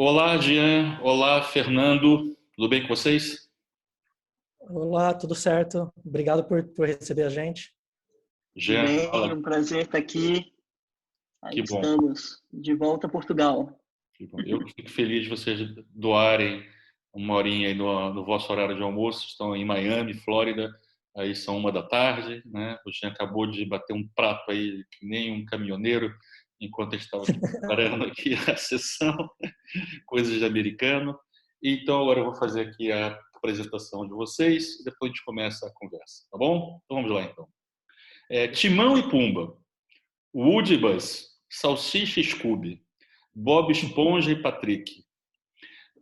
Olá, Jean. Olá, Fernando. Tudo bem com vocês? Olá, tudo certo? Obrigado por receber a gente. Tudo Jean, bem? fala. Um prazer estar aqui. Aí Que bom. estamos, de volta a Portugal. Que bom. Eu fico feliz de vocês doarem uma horinha aí no vosso horário de almoço. Estão em Miami, Flórida. Aí são 1 da tarde, né? O Jean acabou de bater um prato aí que nem um caminhoneiro enquanto eu estava aqui preparando aqui a sessão, coisas de americano. Então agora eu vou fazer aqui a apresentação de vocês e depois a gente começa a conversa, tá bom? Então vamos lá então. Timão e Pumba, Woody e Buzz, Salsicha e Scooby, Bob Esponja e Patrick,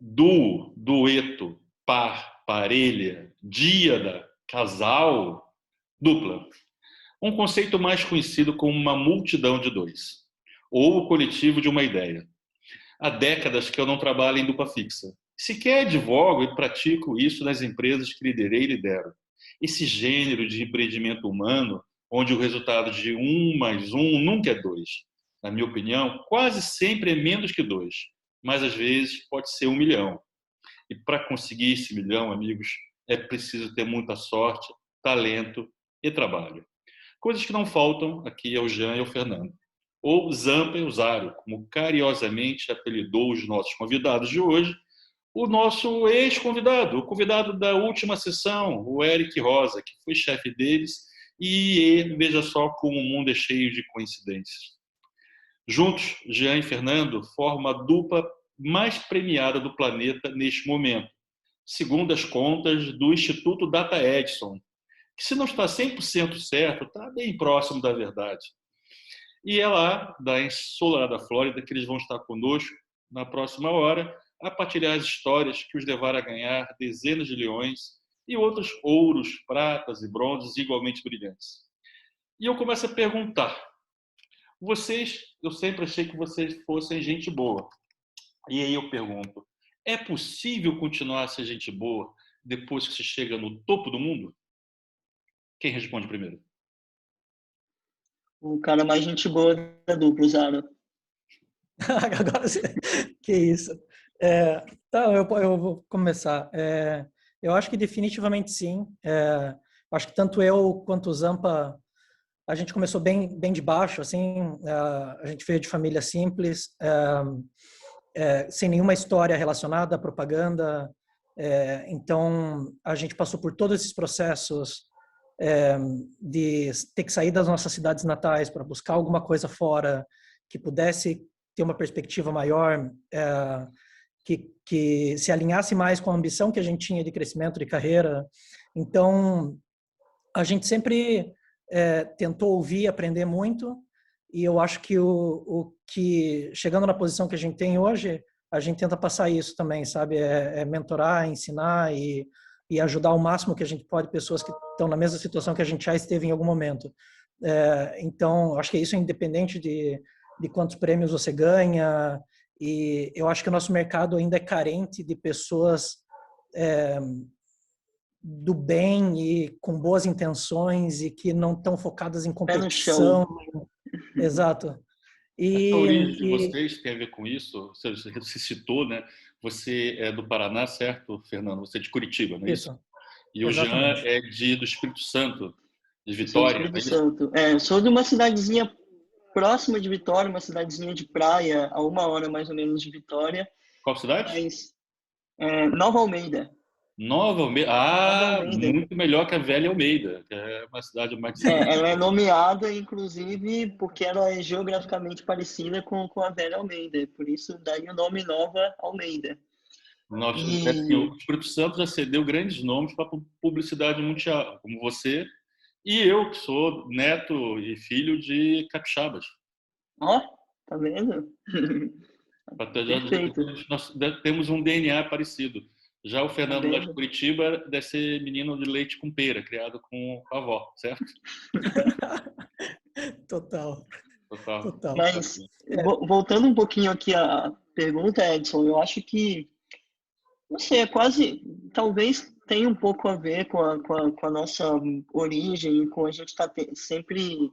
duo, dueto, par, parelha, díada, casal, dupla. Um conceito mais conhecido como uma multidão de dois, ou o coletivo de uma ideia. Há décadas que eu não trabalho em dupla fixa. Sequer advogo e pratico isso nas empresas que liderei e lidero. Esse gênero de empreendimento humano, onde o resultado de 1 mais 1 nunca é 2. Na minha opinião, quase sempre é menos que 2, mas às vezes pode ser 1 milhão. E para conseguir esse milhão, amigos, é preciso ter muita sorte, talento e trabalho. Coisas que não faltam aqui ao Jean e ao Fernando. Ou Zampa e Usário, como carinhosamente apelidou os nossos convidados de hoje, o nosso ex-convidado, o convidado da última sessão, o Eric Rosa, que foi chefe deles, e veja só como o mundo é cheio de coincidências. Juntos, Jean e Fernando formam a dupla mais premiada do planeta neste momento, segundo as contas do Instituto Data Edison, que, se não está 100% certo, está bem próximo da verdade. E é lá, da ensolarada Flórida, que eles vão estar conosco na próxima hora, a partilhar as histórias que os levaram a ganhar dezenas de leões e outros ouros, pratas e bronzes igualmente brilhantes. E eu começo a perguntar: vocês, eu sempre achei que vocês fossem gente boa. E aí eu pergunto: é possível continuar a ser gente boa depois que se chega no topo do mundo? Quem responde primeiro? O cara mais gente boa da dupla, Zara. Agora, que isso. Então, eu vou começar. Eu acho que definitivamente sim. Acho que tanto eu quanto o Zampa, a gente começou bem de baixo, assim. A gente veio de família simples, sem nenhuma história relacionada à propaganda. Então, a gente passou por todos esses processos de ter que sair das nossas cidades natais para buscar alguma coisa fora que pudesse ter uma perspectiva maior, que se alinhasse mais com a ambição que a gente tinha de crescimento de carreira. Então, a gente sempre tentou ouvir e aprender muito, e eu acho que o que, chegando na posição que a gente tem hoje, a gente tenta passar isso também, sabe? Mentorar, ensinar e ajudar ao máximo que a gente pode pessoas que estão na mesma situação que a gente já esteve em algum momento. Então, acho que isso é independente de quantos prêmios você ganha, e eu acho que o nosso mercado ainda é carente de pessoas do bem e com boas intenções e que não estão focadas em Pé no chão. competição. Exato. A origem de E vocês tem a ver com isso? Você citou, né? Você é do Paraná, certo, Fernando? Você é de Curitiba, não é isso? isso, E o Jean exatamente. é do Espírito Santo, de Sou do Vitória, não Espírito é isso? Santo. Sou de uma cidadezinha próxima de Vitória, uma cidadezinha de praia, a 1 hora mais ou menos de Vitória, Qual cidade? mas Nova Almeida. Nova Almeida. Nova Ah, Almeida. muito melhor que a Velha Almeida, que é uma cidade mais distante. Ela é nomeada, inclusive, porque ela é geograficamente parecida com a Velha Almeida. Por isso, daí o nome Nova Almeida. O E, Espírito Santo já cedeu grandes nomes para a publicidade mundial, como você e eu, que sou neto e filho de capixabas. ó, tá vendo? Perfeito. Nós temos um DNA parecido. Já o Tá Fernando lá de vendo? Curitiba deve ser menino de leite com pera, criado com a avó, certo? Total, Total. total. Mas, voltando um pouquinho aqui à pergunta, Edson, eu acho que, não sei, talvez tenha um pouco a ver com a nossa origem, com a gente estar sempre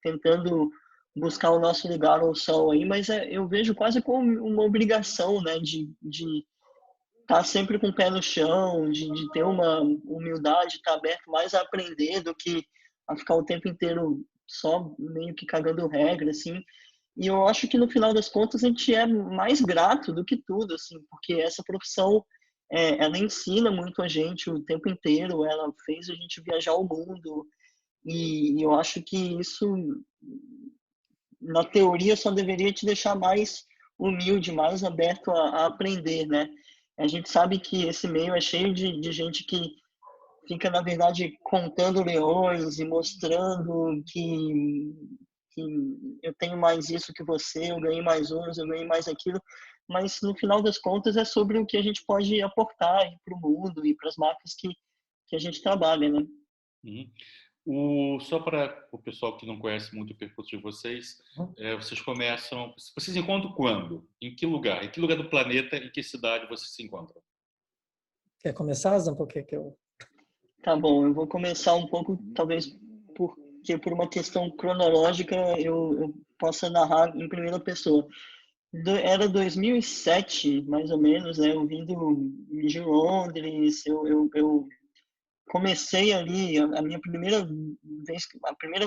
tentando buscar o nosso lugar ao sol aí, mas eu vejo quase como uma obrigação, né, de estar sempre com o pé no chão, de ter uma humildade, estar aberto mais a aprender do que a ficar o tempo inteiro só meio que cagando regra, assim. E eu acho que no final das contas a gente é mais grato do que tudo, assim, porque essa profissão, ela ensina muito a gente o tempo inteiro, ela fez a gente viajar o mundo, e eu acho que isso, na teoria, só deveria te deixar mais humilde, mais aberto a aprender, né? A gente sabe que esse meio é cheio de gente que fica, na verdade, contando leões e mostrando que eu tenho mais isso que você, eu ganhei mais ouros, eu ganhei mais aquilo, mas no final das contas é sobre o que a gente pode aportar para o mundo e para as marcas que a gente trabalha, né? Uhum. Só para o pessoal que não conhece muito o percurso de vocês, vocês encontram quando? Em que lugar? Em que lugar do planeta, em que cidade vocês se encontram? Quer começar, Zampa? Que eu... Tá bom, eu vou começar um pouco, talvez porque por uma questão cronológica eu possa narrar em primeira pessoa. Era 2007, mais ou menos, né? Eu vim de Londres, eu comecei ali, a primeira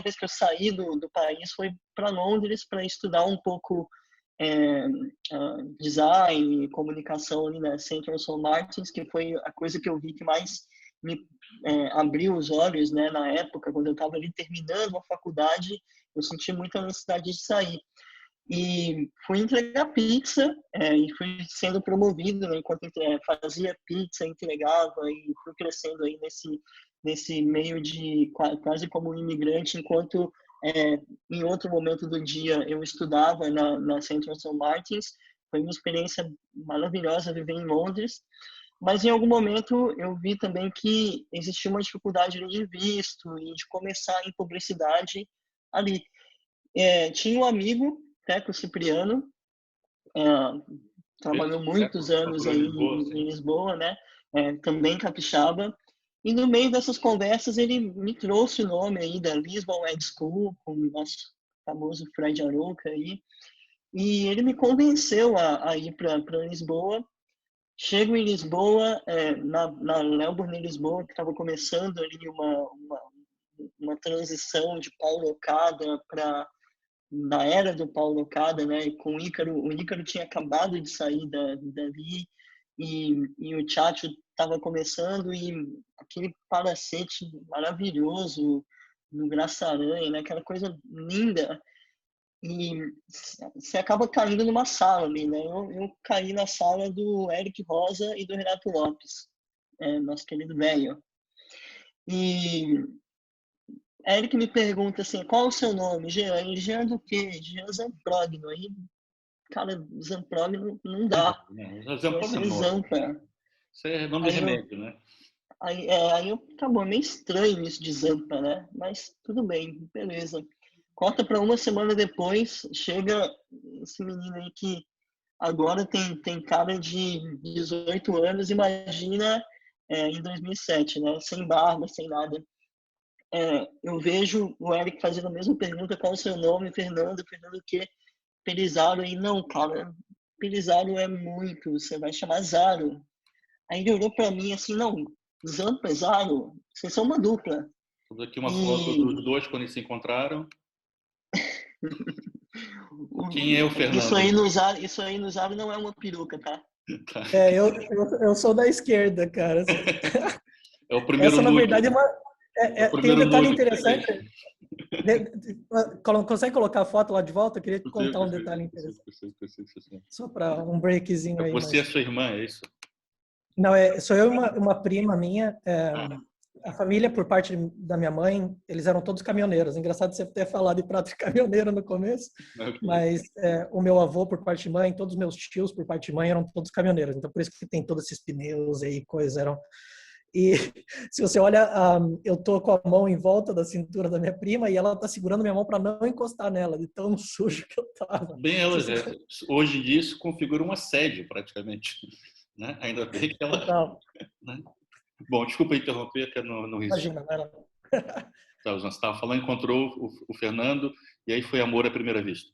vez que eu saí do país foi para Londres para estudar um pouco é, design e comunicação ali na Central Saint Martins, que foi a coisa que eu vi que mais me abriu os olhos, né, na época, quando eu estava ali terminando a faculdade, eu senti muita necessidade de sair. E fui entregar pizza e fui sendo promovido, né, enquanto fazia pizza, entregava e fui crescendo aí nesse meio de quase como um imigrante, enquanto em outro momento do dia eu estudava na Central Saint Martins. Foi uma experiência maravilhosa viver em Londres, mas em algum momento eu vi também que existia uma dificuldade de visto e de começar em publicidade ali. Tinha um amigo, Teco Cipriano, é, trabalhou muitos anos aí em Lisboa, né? Também capixaba. E no meio dessas conversas ele me trouxe o nome aí da Lisbon Ed School, com o nosso famoso Fred Arouca aí. E ele me convenceu a ir para Lisboa. Chego em Lisboa, na Melbourne, Lisboa, que estava começando ali uma transição de Paulo Okada para na era do Paulo Okada, né? E com o Ícaro tinha acabado de sair dali e o Tchatcho estava começando e aquele palacete maravilhoso no Graça Aranha, né? Aquela coisa linda. E você acaba caindo numa sala ali, né? Eu caí na sala do Eric Rosa e do Renato Lopes, nosso querido velho. E Eric me pergunta assim, qual é o seu nome? Jean. E Jean do quê? Jean Zamprogno. Aí, cara, Zamprogno não dá. Vai Zampa não ser é nome. Zampa. Isso é nome de remédio, né? Tá bom, meio estranho isso de Zampa, né? Mas tudo bem, beleza. Corta para uma semana depois, chega esse menino aí que agora tem cara de 18 anos, imagina em 2007, né? Sem barba, sem nada. Eu vejo o Eric fazendo a mesma pergunta, qual é o seu nome, Fernando o quê? Pelizaro, e não, cara, Pelizaro é muito, você vai chamar Zaro. Aí ele olhou pra mim assim, não, Zampa, Zaro, vocês são uma dupla. Temos aqui uma foto dos dois quando eles se encontraram. Quem é o Fernando? Isso aí no Zaro não é uma peruca, tá? Eu sou da esquerda, cara. É o primeiro Essa, na nude. verdade, tem um detalhe interessante. Consegue colocar a foto lá de volta? Eu queria te contar um detalhe interessante. Só para um breakzinho aí. Você e a sua irmã, é isso? Não, sou eu e uma prima minha. A família, por parte da minha mãe, eles eram todos caminhoneiros. Engraçado você ter falado de prato de caminhoneiro no começo, okay. Mas o meu avô, por parte de mãe, todos os meus tios, por parte de mãe, eram todos caminhoneiros. Então, por isso que tem todos esses pneus aí, coisas eram... E se você olha, eu tô com a mão em volta da cintura da minha prima e ela tá segurando minha mão para não encostar nela, de tão sujo que eu tava. Bem, hoje isso configura um assédio, praticamente. Né? Ainda bem que ela... Né? Bom, desculpa interromper, que eu não Imagina, não era... Você estava falando, encontrou o Fernando e aí foi amor à primeira vista.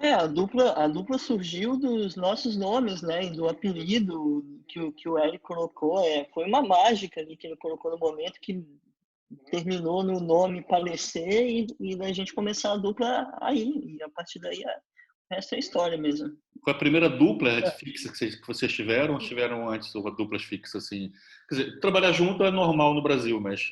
A dupla surgiu dos nossos nomes, né, e do apelido que o Eric colocou, foi uma mágica ali que ele colocou no momento que terminou no nome Palecer e da gente começar a dupla aí, e a partir daí o resto é história mesmo. Foi a primeira dupla É. fixa que vocês tiveram, ou tiveram antes duplas fixas assim? Quer dizer, trabalhar junto é normal no Brasil, mas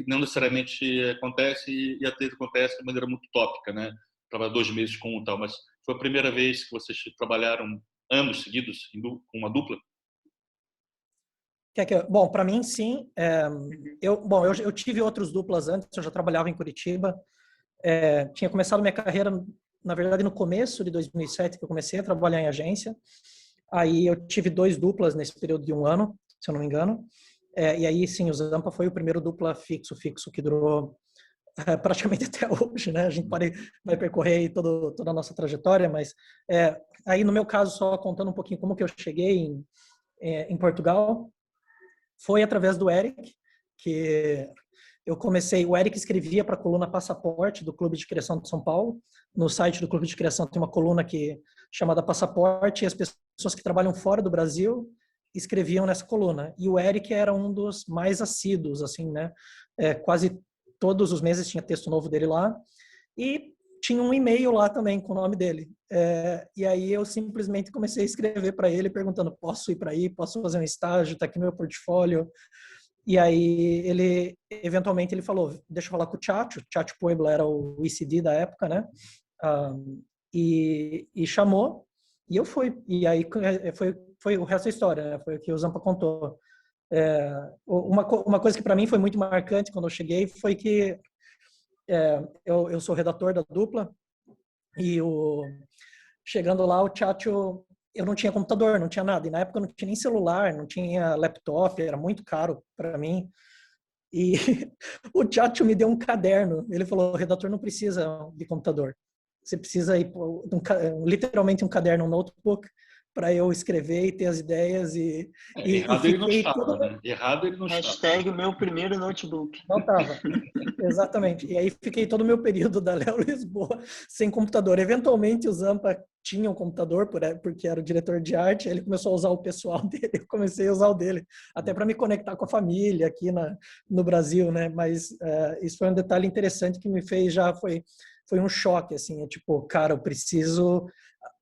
não necessariamente acontece e às vezes acontece de maneira muito tópica, né? Trabalhar 2 meses com um tal, mas foi a primeira vez que vocês trabalharam anos seguidos com uma dupla? Bom, para mim, sim. Uhum. Eu tive outros duplas antes, eu já trabalhava em Curitiba. Tinha começado minha carreira, na verdade, no começo de 2007, que eu comecei a trabalhar em agência. Aí eu tive 2 duplas nesse período de 1 ano, se eu não me engano. E aí, sim, o Zampa foi o primeiro dupla fixo que durou praticamente até hoje, né? A gente vai percorrer aí toda a nossa trajetória, mas aí no meu caso, só contando um pouquinho como que eu cheguei em Portugal, foi através do Eric, que eu comecei. O Eric escrevia para a coluna Passaporte do Clube de Criação de São Paulo. No site do Clube de Criação tem uma coluna chamada Passaporte, e as pessoas que trabalham fora do Brasil escreviam nessa coluna. E o Eric era um dos mais assíduos, assim, né? Quase todos os meses tinha texto novo dele lá. E tinha um e-mail lá também com o nome dele. E aí eu simplesmente comecei a escrever para ele, perguntando: posso ir para aí? Posso fazer um estágio? Está aqui no meu portfólio. E aí eventualmente ele falou: deixa eu falar com o Chacho. Chacho Puebla era o ECD da época, né? E chamou, e eu fui. E aí foi o resto da história, né? Foi o que o Zampa contou. Uma coisa que para mim foi muito marcante quando eu cheguei foi que eu sou redator da dupla, e chegando lá, o Chacho, eu não tinha computador, não tinha nada. E na época eu não tinha nem celular, não tinha laptop, era muito caro para mim. E o Chacho me deu um caderno. Ele falou: o redator não precisa de computador. Você precisa ir literalmente um caderno, um notebook, para eu escrever e ter as ideias. E Errado ele não fiquei estava, todo. né? Errado ele não estava. Hashtag meu primeiro notebook. Não estava. Exatamente. E aí fiquei todo o meu período da Léo Lisboa sem computador. Eventualmente o Zampa tinha um computador, porque era o diretor de arte, aí ele começou a usar o pessoal dele, eu comecei a usar o dele, até para me conectar com a família aqui no Brasil, né? Mas isso foi um detalhe interessante que me fez, foi um choque, assim, tipo, cara, eu preciso,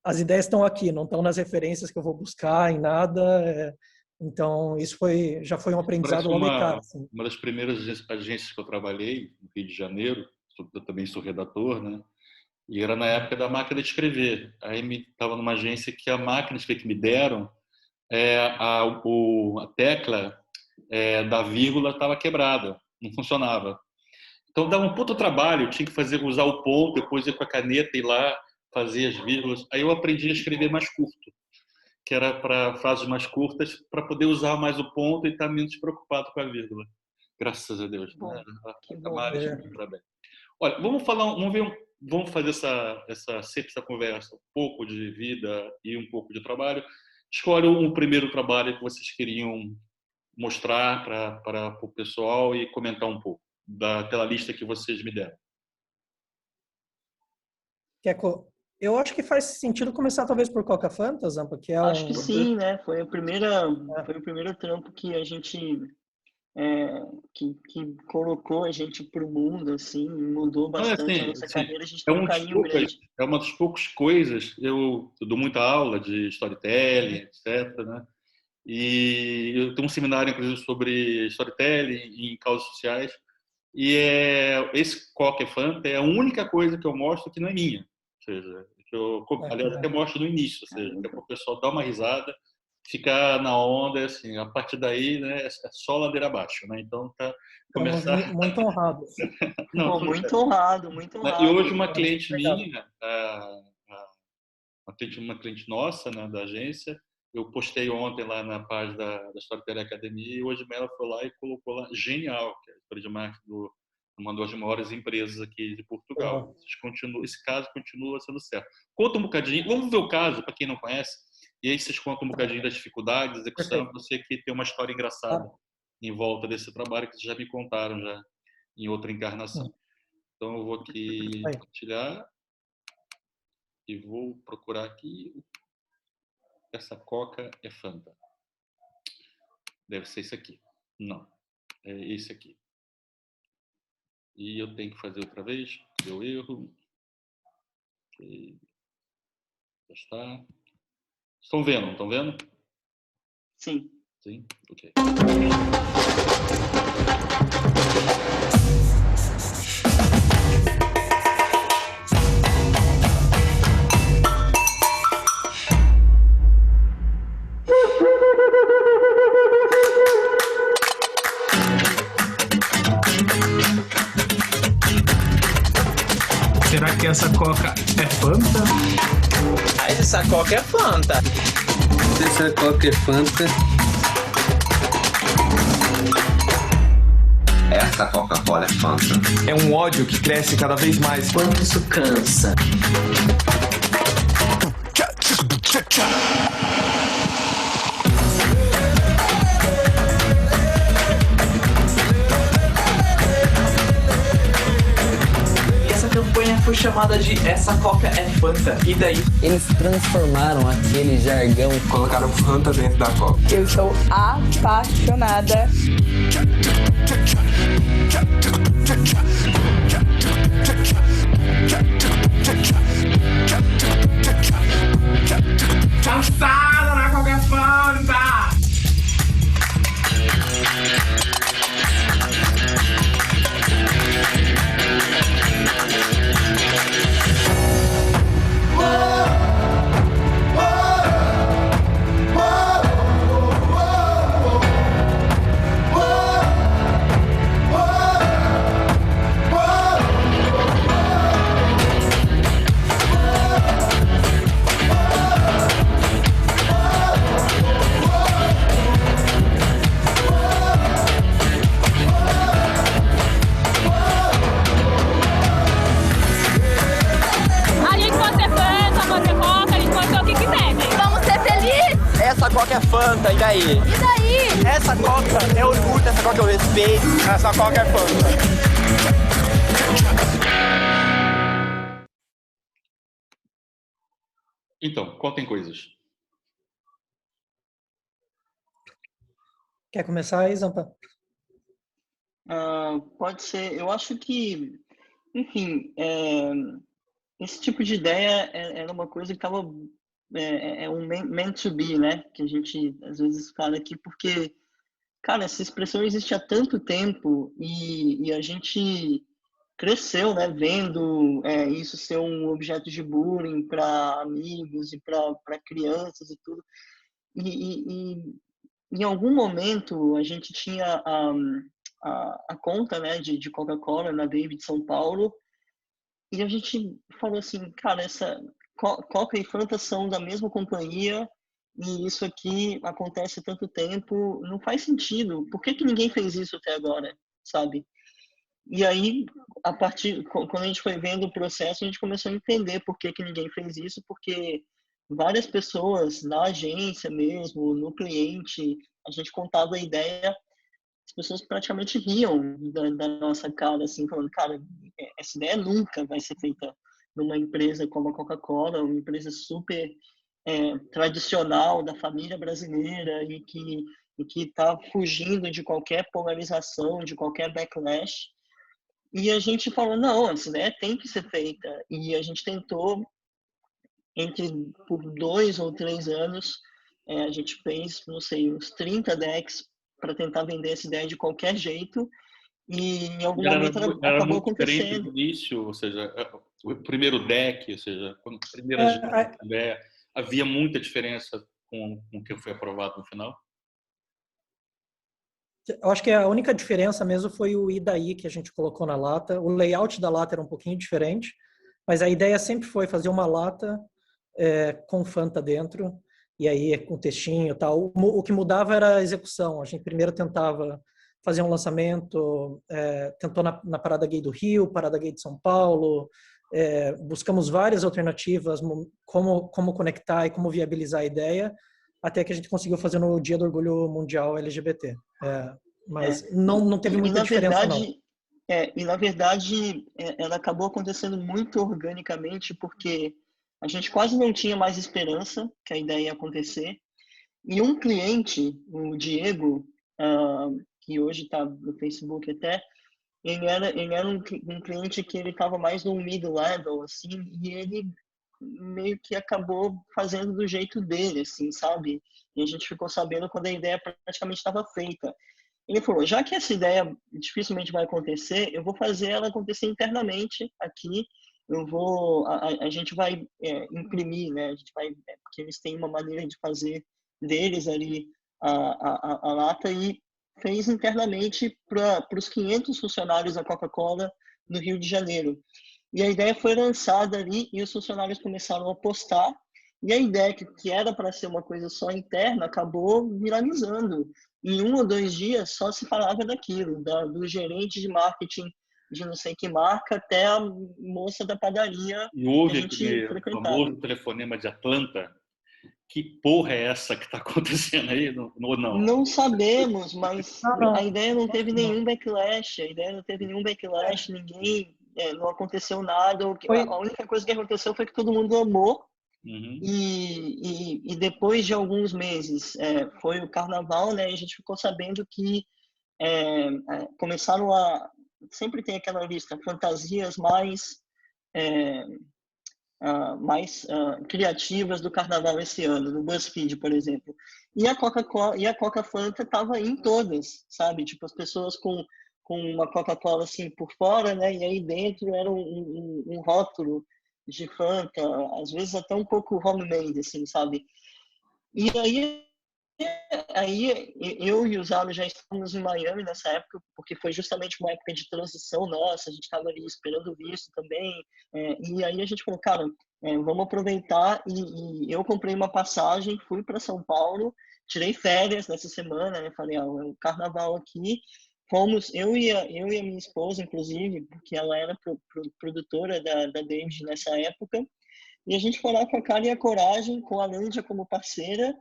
as ideias estão aqui, não estão nas referências que eu vou buscar, em nada, então isso já foi um aprendizado Parece logo de cara, assim. uma das primeiras agências que eu trabalhei, no Rio de Janeiro. Eu também sou redator, né? E era na época da máquina de escrever. Aí estava numa agência que a máquina de escrever que me deram, a tecla da vírgula estava quebrada, não funcionava. Então dava um puto trabalho, tinha que usar o ponto, depois ir com a caneta e ir lá fazer as vírgulas. Aí eu aprendi a escrever mais curto, que era para frases mais curtas, para poder usar mais o ponto e estar menos preocupado com a vírgula. Graças a Deus, né? Bom, que A bom. Mari para bem. Olha, vamos fazer essa conversa, um pouco de vida e um pouco de trabalho. Escolhe um primeiro trabalho que vocês queriam mostrar para o pessoal e comentar um pouco daquela lista que vocês me deram. Eu acho que faz sentido começar talvez por Coca Fantas, Zampa, que é Acho que um... sim, né? Foi o primeiro trampo que a gente que colocou a gente para o mundo, assim, mudou Não é bastante a assim, nossa carreira. A gente tem um carinho poucas, grande. é uma das poucas coisas. Eu dou muita aula de storytelling, etc, né? E eu tenho um seminário, inclusive, sobre storytelling em causas sociais. E esse Coca Fanta é a única coisa que eu mostro que não é minha. Ou seja, aliás, até mostro no início, ou seja, que é para o pessoal dar uma risada, ficar na onda, assim, a partir daí, né, é só ladeira abaixo, né? Então, Estamos começar... muito honrados. Não, Pô, muito honrado, muito e honrado. hoje uma Muito cliente obrigado. minha, uma cliente nossa, né, da agência, eu postei ontem lá na página da Storytelling Academia, e hoje ela foi lá e colocou lá: genial, que é a história de marketing uma das maiores empresas aqui de Portugal. Esse caso continua sendo certo. Conta um bocadinho, vamos ver o caso, para quem não conhece, e aí vocês contam um bocadinho das dificuldades, da execução. Perfeito. Você que tem uma história engraçada em volta desse trabalho que vocês já me contaram já em outra encarnação. Então eu vou aqui Aí. compartilhar e vou procurar aqui. Essa Coca é Fanta. Deve ser esse aqui. Não, é esse aqui. E eu tenho que fazer outra vez. Deu erro. E já está. Estão vendo? Não estão vendo? Sim. Sim? Ok. Será que essa Coca é Fanta? Mas essa Coca é Fanta. Essa Coca é Fanta. Essa Coca-Cola é Fanta. É um ódio que cresce cada vez mais. Quanto isso cansa. Essa campanha foi chamada de Essa Coca é Fanta. E daí? Eles transformaram aquele jargão, Colocaram Fanta dentro da Coca. Eu sou apaixonada. Passada na Coca Fanta! A gente pode ser Fanta, pode ser Coca, a gente pode ser o que quiser. Vamos ser felizes. Essa Coca é Fanta. E daí? E daí? Essa Coca é orgulho, essa Coca eu respeito. Essa Coca é Fanta. Então, contem coisas. Quer começar aí, Zampa? Pode ser. Eu acho que, enfim, esse tipo de ideia era uma coisa que estava um meant to be, né? Que a gente às vezes fala aqui, porque, cara, essa expressão existe há tanto tempo e a gente cresceu, né? Vendo isso ser um objeto de bullying para amigos e para crianças e tudo. E em algum momento a gente tinha a conta, né, de Coca-Cola na David São Paulo, e a gente falou assim, cara, essa Coca e Fanta são da mesma companhia e isso aqui acontece há tanto tempo, não faz sentido. Por que ninguém fez isso até agora, sabe? E aí, quando a gente foi vendo o processo, a gente começou a entender por que ninguém fez isso, porque várias pessoas na agência mesmo, no cliente, a gente contava a ideia, as pessoas praticamente riam da nossa cara, assim, falando, cara, essa ideia nunca vai ser feita numa empresa como a Coca-Cola, uma empresa super tradicional da família brasileira e que está fugindo de qualquer polarização, de qualquer backlash. E a gente falou, não, essa ideia tem que ser feita. E a gente tentou, por 2 ou 3 anos, a gente fez, não sei, uns 30 decks para tentar vender essa ideia de qualquer jeito, e em algum momento Era acabou muito diferente acontecendo. no início, ou seja, o primeiro deck, ou seja, quando a primeira ideia, havia muita diferença com o que foi aprovado no final? Eu acho que a única diferença mesmo foi o "e daí" que a gente colocou na lata. O layout da lata era um pouquinho diferente, mas a ideia sempre foi fazer uma lata com Fanta dentro, e aí com textinho e tal. O que mudava era a execução. A gente primeiro tentava fazer um lançamento, tentou na Parada Gay do Rio, Parada Gay de São Paulo, buscamos várias alternativas, como conectar e como viabilizar a ideia, até que a gente conseguiu fazer no Dia do Orgulho Mundial LGBT. Mas não teve muita diferença, verdade, E na verdade, ela acabou acontecendo muito organicamente, porque a gente quase não tinha mais esperança que a ideia ia acontecer. E um cliente, o Diego, que hoje está no Facebook até, ele era um cliente que ele estava mais no mid-level, assim, e ele meio que acabou fazendo do jeito dele, assim, sabe? E a gente ficou sabendo quando a ideia praticamente estava feita. Ele falou, já que essa ideia dificilmente vai acontecer, eu vou fazer ela acontecer internamente aqui. A gente vai imprimir, né? A gente vai, porque eles têm uma maneira de fazer deles ali a lata, e fez internamente para os 500 funcionários da Coca-Cola no Rio de Janeiro. E a ideia foi lançada ali e os funcionários começaram a postar. E a ideia que era para ser uma coisa só interna acabou viralizando. Em 1 ou 2 dias só se falava daquilo, do gerente de marketing de não sei que marca até a moça da padaria E que a houve gente aquele frequentava. famoso telefonema de Atlanta. Que porra é essa que está acontecendo aí? Ou não? Não sabemos, mas Não. a ideia não teve nenhum backlash. Ninguém, não aconteceu nada. A única coisa que aconteceu foi que todo mundo amou. Uhum. E depois de alguns meses, foi o carnaval, né? E a gente ficou sabendo que começaram a... Sempre tem aquela lista, fantasias mais criativas do carnaval esse ano, no BuzzFeed, por exemplo. E a Coca-Cola e a Coca-Fanta estava em todas, sabe? Tipo, as pessoas com uma Coca-Cola assim por fora, né? E aí dentro era um rótulo de Fanta, às vezes até um pouco homemade, assim, sabe? E aí eu e o Zalo já estávamos em Miami nessa época, porque foi justamente uma época de transição nossa, a gente estava ali esperando o visto também, e aí a gente falou, cara, vamos aproveitar, e eu comprei uma passagem, fui para São Paulo, tirei férias nessa semana, né? Falei, é o carnaval aqui, fomos, eu e a minha esposa, inclusive, porque ela era produtora da David nessa época, e a gente foi lá com a cara e a coragem, com a Lândia como parceira,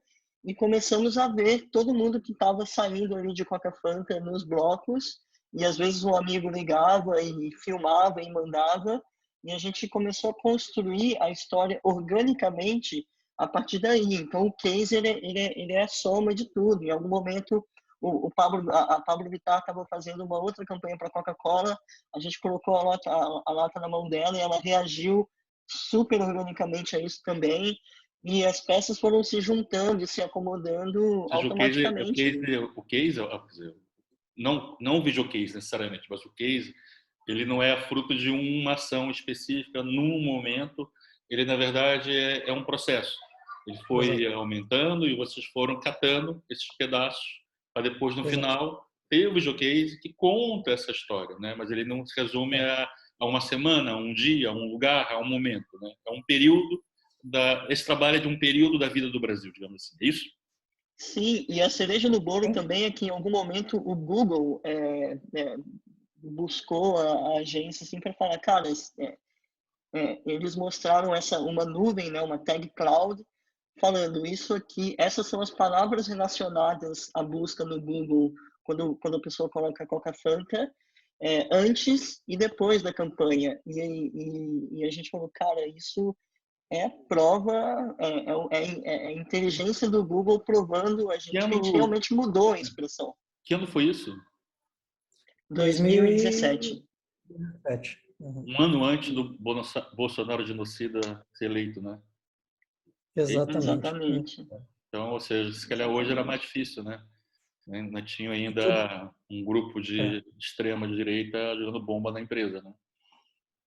e começamos a ver todo mundo que estava saindo ali de Coca-Fanta nos blocos, e às vezes um amigo ligava e filmava e mandava, e a gente começou a construir a história organicamente a partir daí. Então o case ele é a soma de tudo. Em algum momento a Pablo Vittar estava fazendo uma outra campanha para a Coca-Cola, a gente colocou a lata na mão dela e ela reagiu super organicamente a isso também. E as peças foram se juntando e se acomodando automaticamente. O case, não o videocase necessariamente, mas o case, ele não é fruto de uma ação específica num momento, ele na verdade é um processo. Ele foi aumentando e vocês foram catando esses pedaços para depois no final ter o videocase que conta essa história, né? Mas ele não se resume a uma semana, a um dia, a um lugar, a um momento, né? É um período esse trabalho é de um período da vida do Brasil, digamos assim. É isso? Sim, e a cereja no bolo também é que em algum momento o Google buscou a agência assim para falar, cara, eles mostraram uma nuvem, né, uma tag cloud, falando isso aqui, essas são as palavras relacionadas à busca no Google quando a pessoa coloca Coca-Fanta, antes e depois da campanha. E a gente falou, cara, isso é prova, é a inteligência do Google provando a gente que a gente realmente mudou a expressão. Que ano foi isso? 2017. Um ano antes do Bolsonaro genocida ser eleito, né? Exatamente. Então, ou seja, se calhar hoje era mais difícil, né? Não tinha ainda um grupo de extrema direita jogando bomba na empresa, né?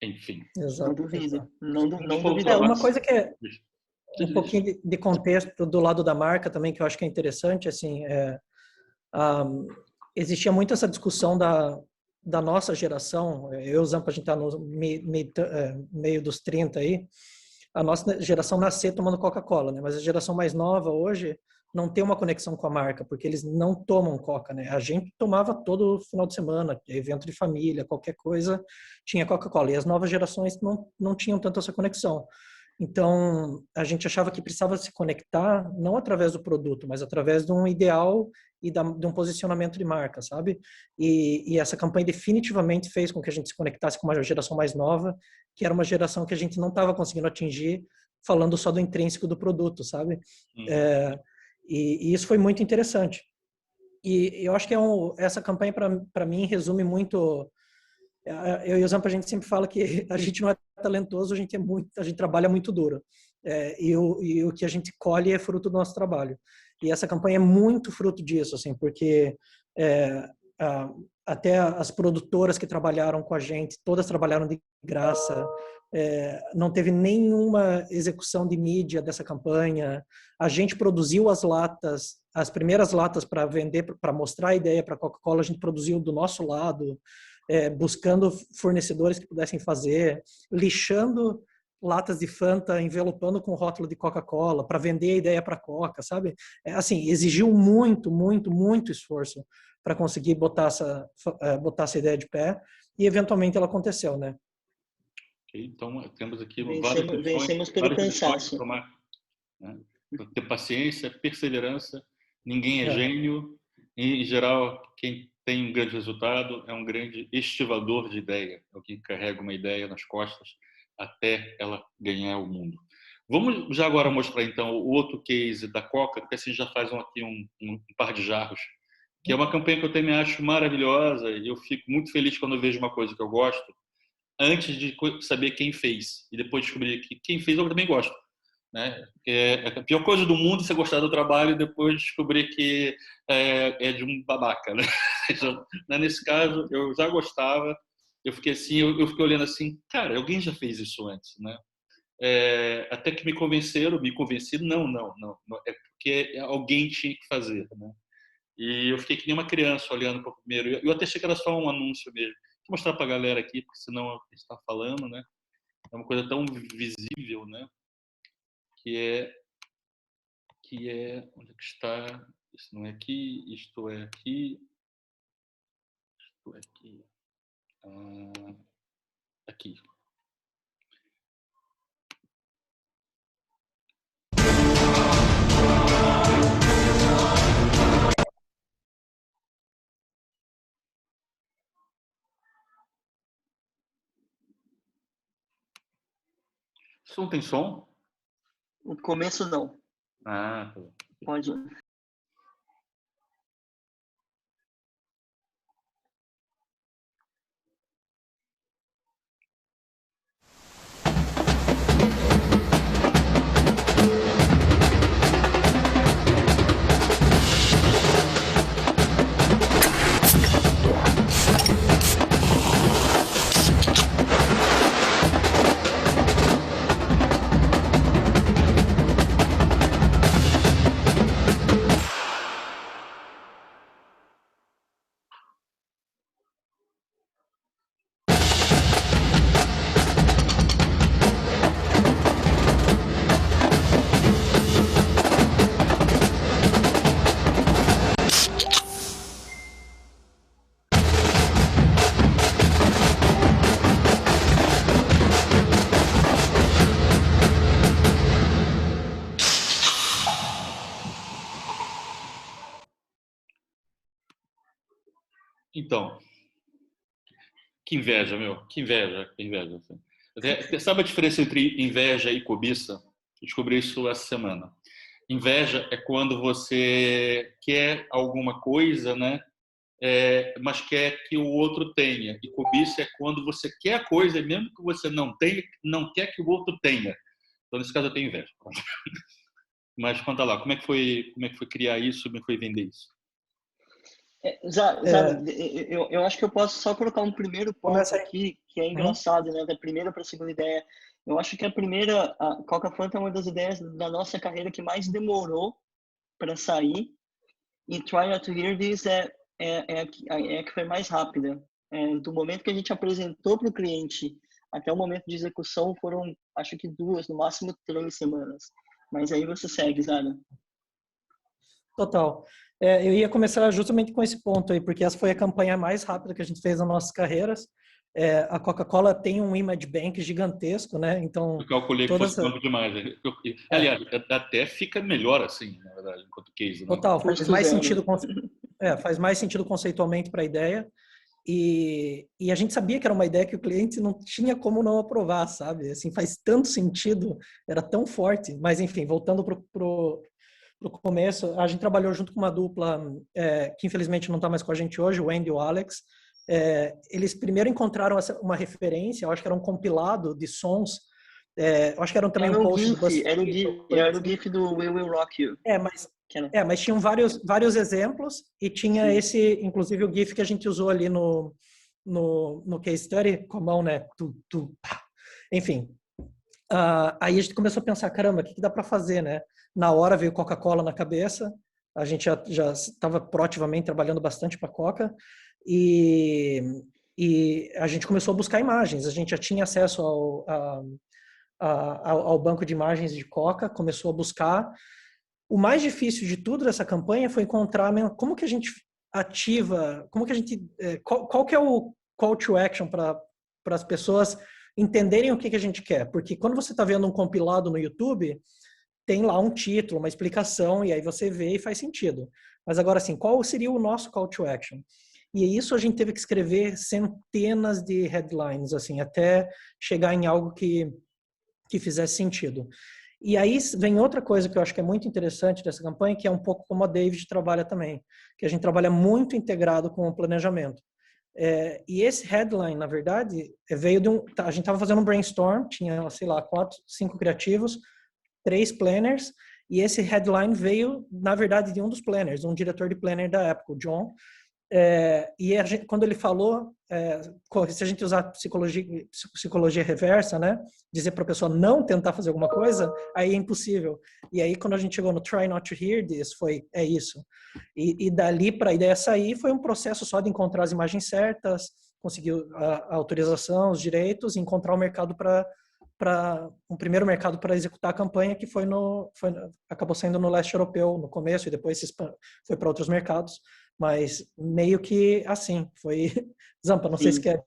Enfim. Não duvido. Não duvido. Uma coisa que é um pouquinho de contexto do lado da marca também, que eu acho que é interessante, assim, existia muito essa discussão da nossa geração, eu e o Zampa, a gente está no meio dos 30 aí, a nossa geração nascer tomando Coca-Cola, né? Mas a geração mais nova hoje não tem uma conexão com a marca, porque eles não tomam Coca, né? A gente tomava todo final de semana, evento de família, qualquer coisa, tinha Coca-Cola. E as novas gerações não tinham tanto essa conexão. Então, a gente achava que precisava se conectar não através do produto, mas através de um ideal e de um posicionamento de marca, sabe? E essa campanha definitivamente fez com que a gente se conectasse com uma geração mais nova, que era uma geração que a gente não estava conseguindo atingir falando só do intrínseco do produto, sabe? E isso foi muito interessante. E eu acho que essa campanha, para mim, resume muito. Eu e o Zampa, a gente sempre fala que a gente não é talentoso, a gente trabalha muito duro. E o que a gente colhe é fruto do nosso trabalho. E essa campanha é muito fruto disso, assim, porque até as produtoras que trabalharam com a gente, todas trabalharam de graça. Não teve nenhuma execução de mídia dessa campanha. A gente produziu as primeiras latas para vender, para mostrar a ideia para a Coca-Cola, a gente produziu do nosso lado, buscando fornecedores que pudessem fazer, lixando latas de Fanta, envelopando com rótulo de Coca-Cola para vender a ideia para a Coca, sabe? Assim, exigiu muito, muito, muito esforço para conseguir botar essa ideia de pé e eventualmente ela aconteceu, né? Então, temos aqui Vencemos pelo cansaço. Né? Ter paciência, perseverança, ninguém é gênio, e, em geral, quem tem um grande resultado é um grande estivador de ideia, é o que carrega uma ideia nas costas até ela ganhar o mundo. Vamos já agora mostrar, então, o outro case da Coca, porque assim já faz aqui um par de jarros, que é uma campanha que eu também acho maravilhosa, e eu fico muito feliz quando eu vejo uma coisa que eu gosto, antes de saber quem fez, e depois descobrir que quem fez eu também gosto. Né? É a pior coisa do mundo você gostar do trabalho e depois descobrir que é de um babaca. Né? Nesse caso, eu já gostava, eu fiquei assim, eu fiquei olhando assim, cara, alguém já fez isso antes, né? Até que me convenci, não, é porque alguém tinha que fazer, né? E eu fiquei que nem uma criança olhando para o primeiro, eu até achei que era só um anúncio mesmo. Vou mostrar para a galera aqui, porque senão a gente está falando, né? É uma coisa tão visível, né? Que é onde é que está? Isso não é aqui, isto é aqui, isto é aqui, aqui. Isso não tem som? O começo não. Tá. Pode. Então, que inveja, meu. Que inveja. Assim. Sabe a diferença entre inveja e cobiça? Descobri isso essa semana. Inveja é quando você quer alguma coisa, né? Mas quer que o outro tenha. E cobiça é quando você quer a coisa e mesmo que você não tenha, não quer que o outro tenha. Então, nesse caso, eu tenho inveja. Mas conta lá, como é que foi criar isso, como é que foi vender isso? Eu acho que eu posso só colocar um primeiro ponto aqui, que é engraçado, né? Da primeira para a segunda ideia. Eu acho que a Coca Fanta é uma das ideias da nossa carreira que mais demorou para sair. E Try Not to Hear This é a que foi mais rápida. Do momento que a gente apresentou para o cliente até o momento de execução foram, acho que 2, no máximo 3 semanas. Mas aí você segue, Zara. Total. Eu ia começar justamente com esse ponto aí, porque essa foi a campanha mais rápida que a gente fez nas nossas carreiras. A Coca-Cola tem um image bank gigantesco, né? Então, eu calculei que fosse banco de imagem. Aliás, até fica melhor assim, na verdade, enquanto case. Né? Total, faz mais sentido conceitualmente para a ideia. E a gente sabia que era uma ideia que o cliente não tinha como não aprovar, sabe? Assim, faz tanto sentido, era tão forte. Mas, enfim, voltando pro começo, a gente trabalhou junto com uma dupla que infelizmente não está mais com a gente hoje, o Andy e o Alex. Eles primeiro encontraram uma referência, eu acho que era um compilado de sons. Eu acho que era também um post do BuzzFeed. Era o GIF do We Will Rock You. Mas tinham vários exemplos e tinha inclusive o GIF que a gente usou ali no case study, com a mão, né? Enfim. Aí a gente começou a pensar, caramba, o que dá para fazer, né? Na hora veio Coca-Cola na cabeça, a gente já estava proativamente trabalhando bastante para a Coca e a gente começou a buscar imagens. A gente já tinha acesso ao banco de imagens de Coca, começou a buscar. O mais difícil de tudo dessa campanha foi encontrar como que a gente ativa, qual que é o call to action para as pessoas entenderem o que a gente quer. Porque quando você está vendo um compilado no YouTube, tem lá um título, uma explicação, e aí você vê e faz sentido. Mas agora, assim, qual seria o nosso call to action? E isso a gente teve que escrever centenas de headlines, assim, até chegar em algo que fizesse sentido. E aí vem outra coisa que eu acho que é muito interessante dessa campanha, que é um pouco como a David trabalha também, que a gente trabalha muito integrado com o planejamento. E esse headline, na verdade, veio a gente estava fazendo um brainstorm, tinha, sei lá, 4, 5 criativos, 3 planners, e esse headline veio, na verdade, de um dos planners, um diretor de planner da época, o John. E quando ele falou, se a gente usar psicologia reversa, né, dizer para a pessoa não tentar fazer alguma coisa, aí é impossível. E aí, quando a gente chegou no try not to hear this, é isso. E dali para a ideia sair, foi um processo só de encontrar as imagens certas, conseguir a autorização, os direitos, e encontrar o mercado um primeiro mercado para executar a campanha, que acabou sendo no leste europeu no começo, e depois foi para outros mercados. Mas meio que assim, foi... Zampa, não sei se quer...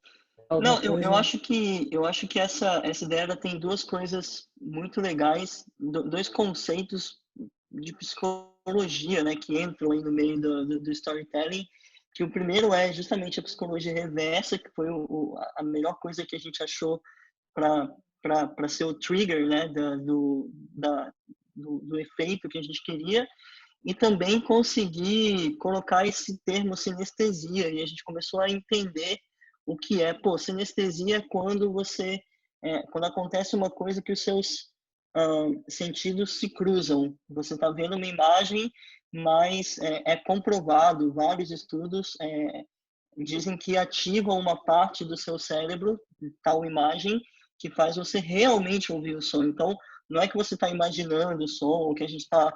Não, eu acho que essa ideia ela tem duas coisas muito legais, dois conceitos de psicologia, né, que entram aí no meio do storytelling, que o primeiro é justamente a psicologia reversa, que foi a melhor coisa que a gente achou para ser o trigger, né, do efeito que a gente queria, e também conseguir colocar esse termo sinestesia, e a gente começou a entender o que é. Sinestesia é quando quando acontece uma coisa que os seus sentidos se cruzam. Você está vendo uma imagem, mas é comprovado, vários estudos dizem que ativam uma parte do seu cérebro, tal imagem, que faz você realmente ouvir o som. Então, não é que você está imaginando o som, ou que a gente está...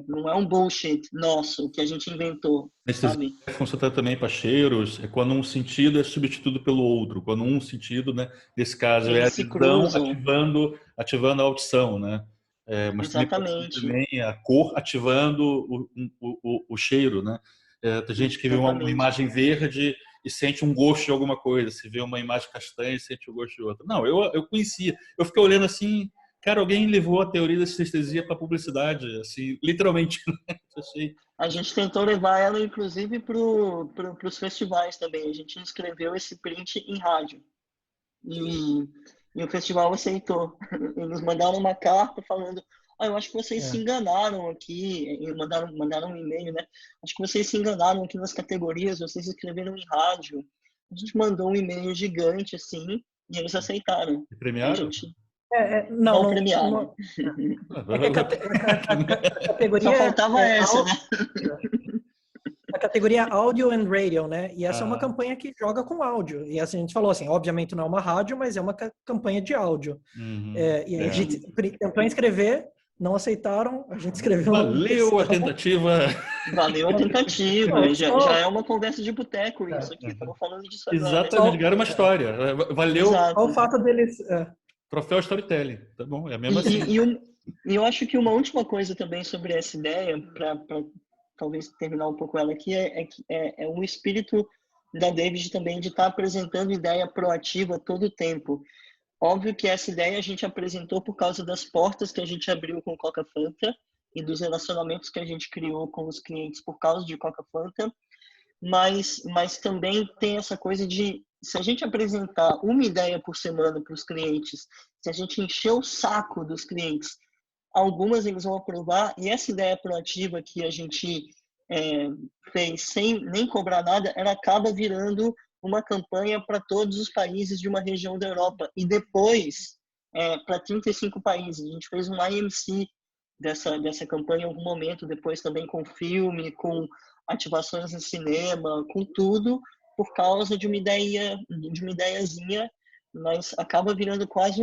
não é um bullshit nosso que a gente inventou, sabe? Funciona também para cheiros, quando um sentido é substituído pelo outro, quando um sentido, né, nesse caso, é a visão ativando a audição, né? Mas exatamente. Também a cor ativando o cheiro, né? Tem gente que vê uma imagem verde e sente um gosto de alguma coisa, se vê uma imagem castanha e sente o gosto de outra. Não, eu conhecia, eu fiquei olhando assim... Cara, alguém levou a teoria da sinestesia para publicidade, assim, literalmente. A gente tentou levar ela, inclusive, para os festivais também. A gente escreveu esse print em rádio. E o festival aceitou. Eles mandaram uma carta falando: eu acho que vocês se enganaram aqui. Mandaram um e-mail, né? Acho que vocês se enganaram aqui nas categorias, vocês escreveram em rádio. A gente mandou um e-mail gigante, assim, e eles aceitaram. E premiaram? Não premiaram. A categoria só faltava essa, né? A categoria Audio and Radio, né? E essa é uma campanha que joga com áudio. E assim, a gente falou assim, obviamente não é uma rádio, mas é uma campanha de áudio. E aí a gente tentou inscrever, não aceitaram, a gente escreveu... Valeu a tentativa! Valeu a tentativa. Já é uma conversa de boteco isso aqui, estamos falando disso agora. Exatamente, era uma história. Valeu. Exato. O fato deles... Troféu Storytelling, tá bom? É a mesma assim. E eu acho que uma última coisa também sobre essa ideia, para talvez terminar um pouco ela aqui, é um espírito da David também de estar apresentando ideia proativa todo o tempo. Óbvio que essa ideia a gente apresentou por causa das portas que a gente abriu com Coca Fanta e dos relacionamentos que a gente criou com os clientes por causa de Coca Fanta, mas também tem essa coisa de, se a gente apresentar uma ideia por semana para os clientes, se a gente encher o saco dos clientes, algumas eles vão aprovar, e essa ideia proativa que a gente fez sem nem cobrar nada, ela acaba virando uma campanha para todos os países de uma região da Europa, e depois para 35 países. A gente fez um IMC dessa campanha em algum momento, depois também com filme, com ativações no cinema, com tudo, por causa de uma ideiazinha, mas acaba virando quase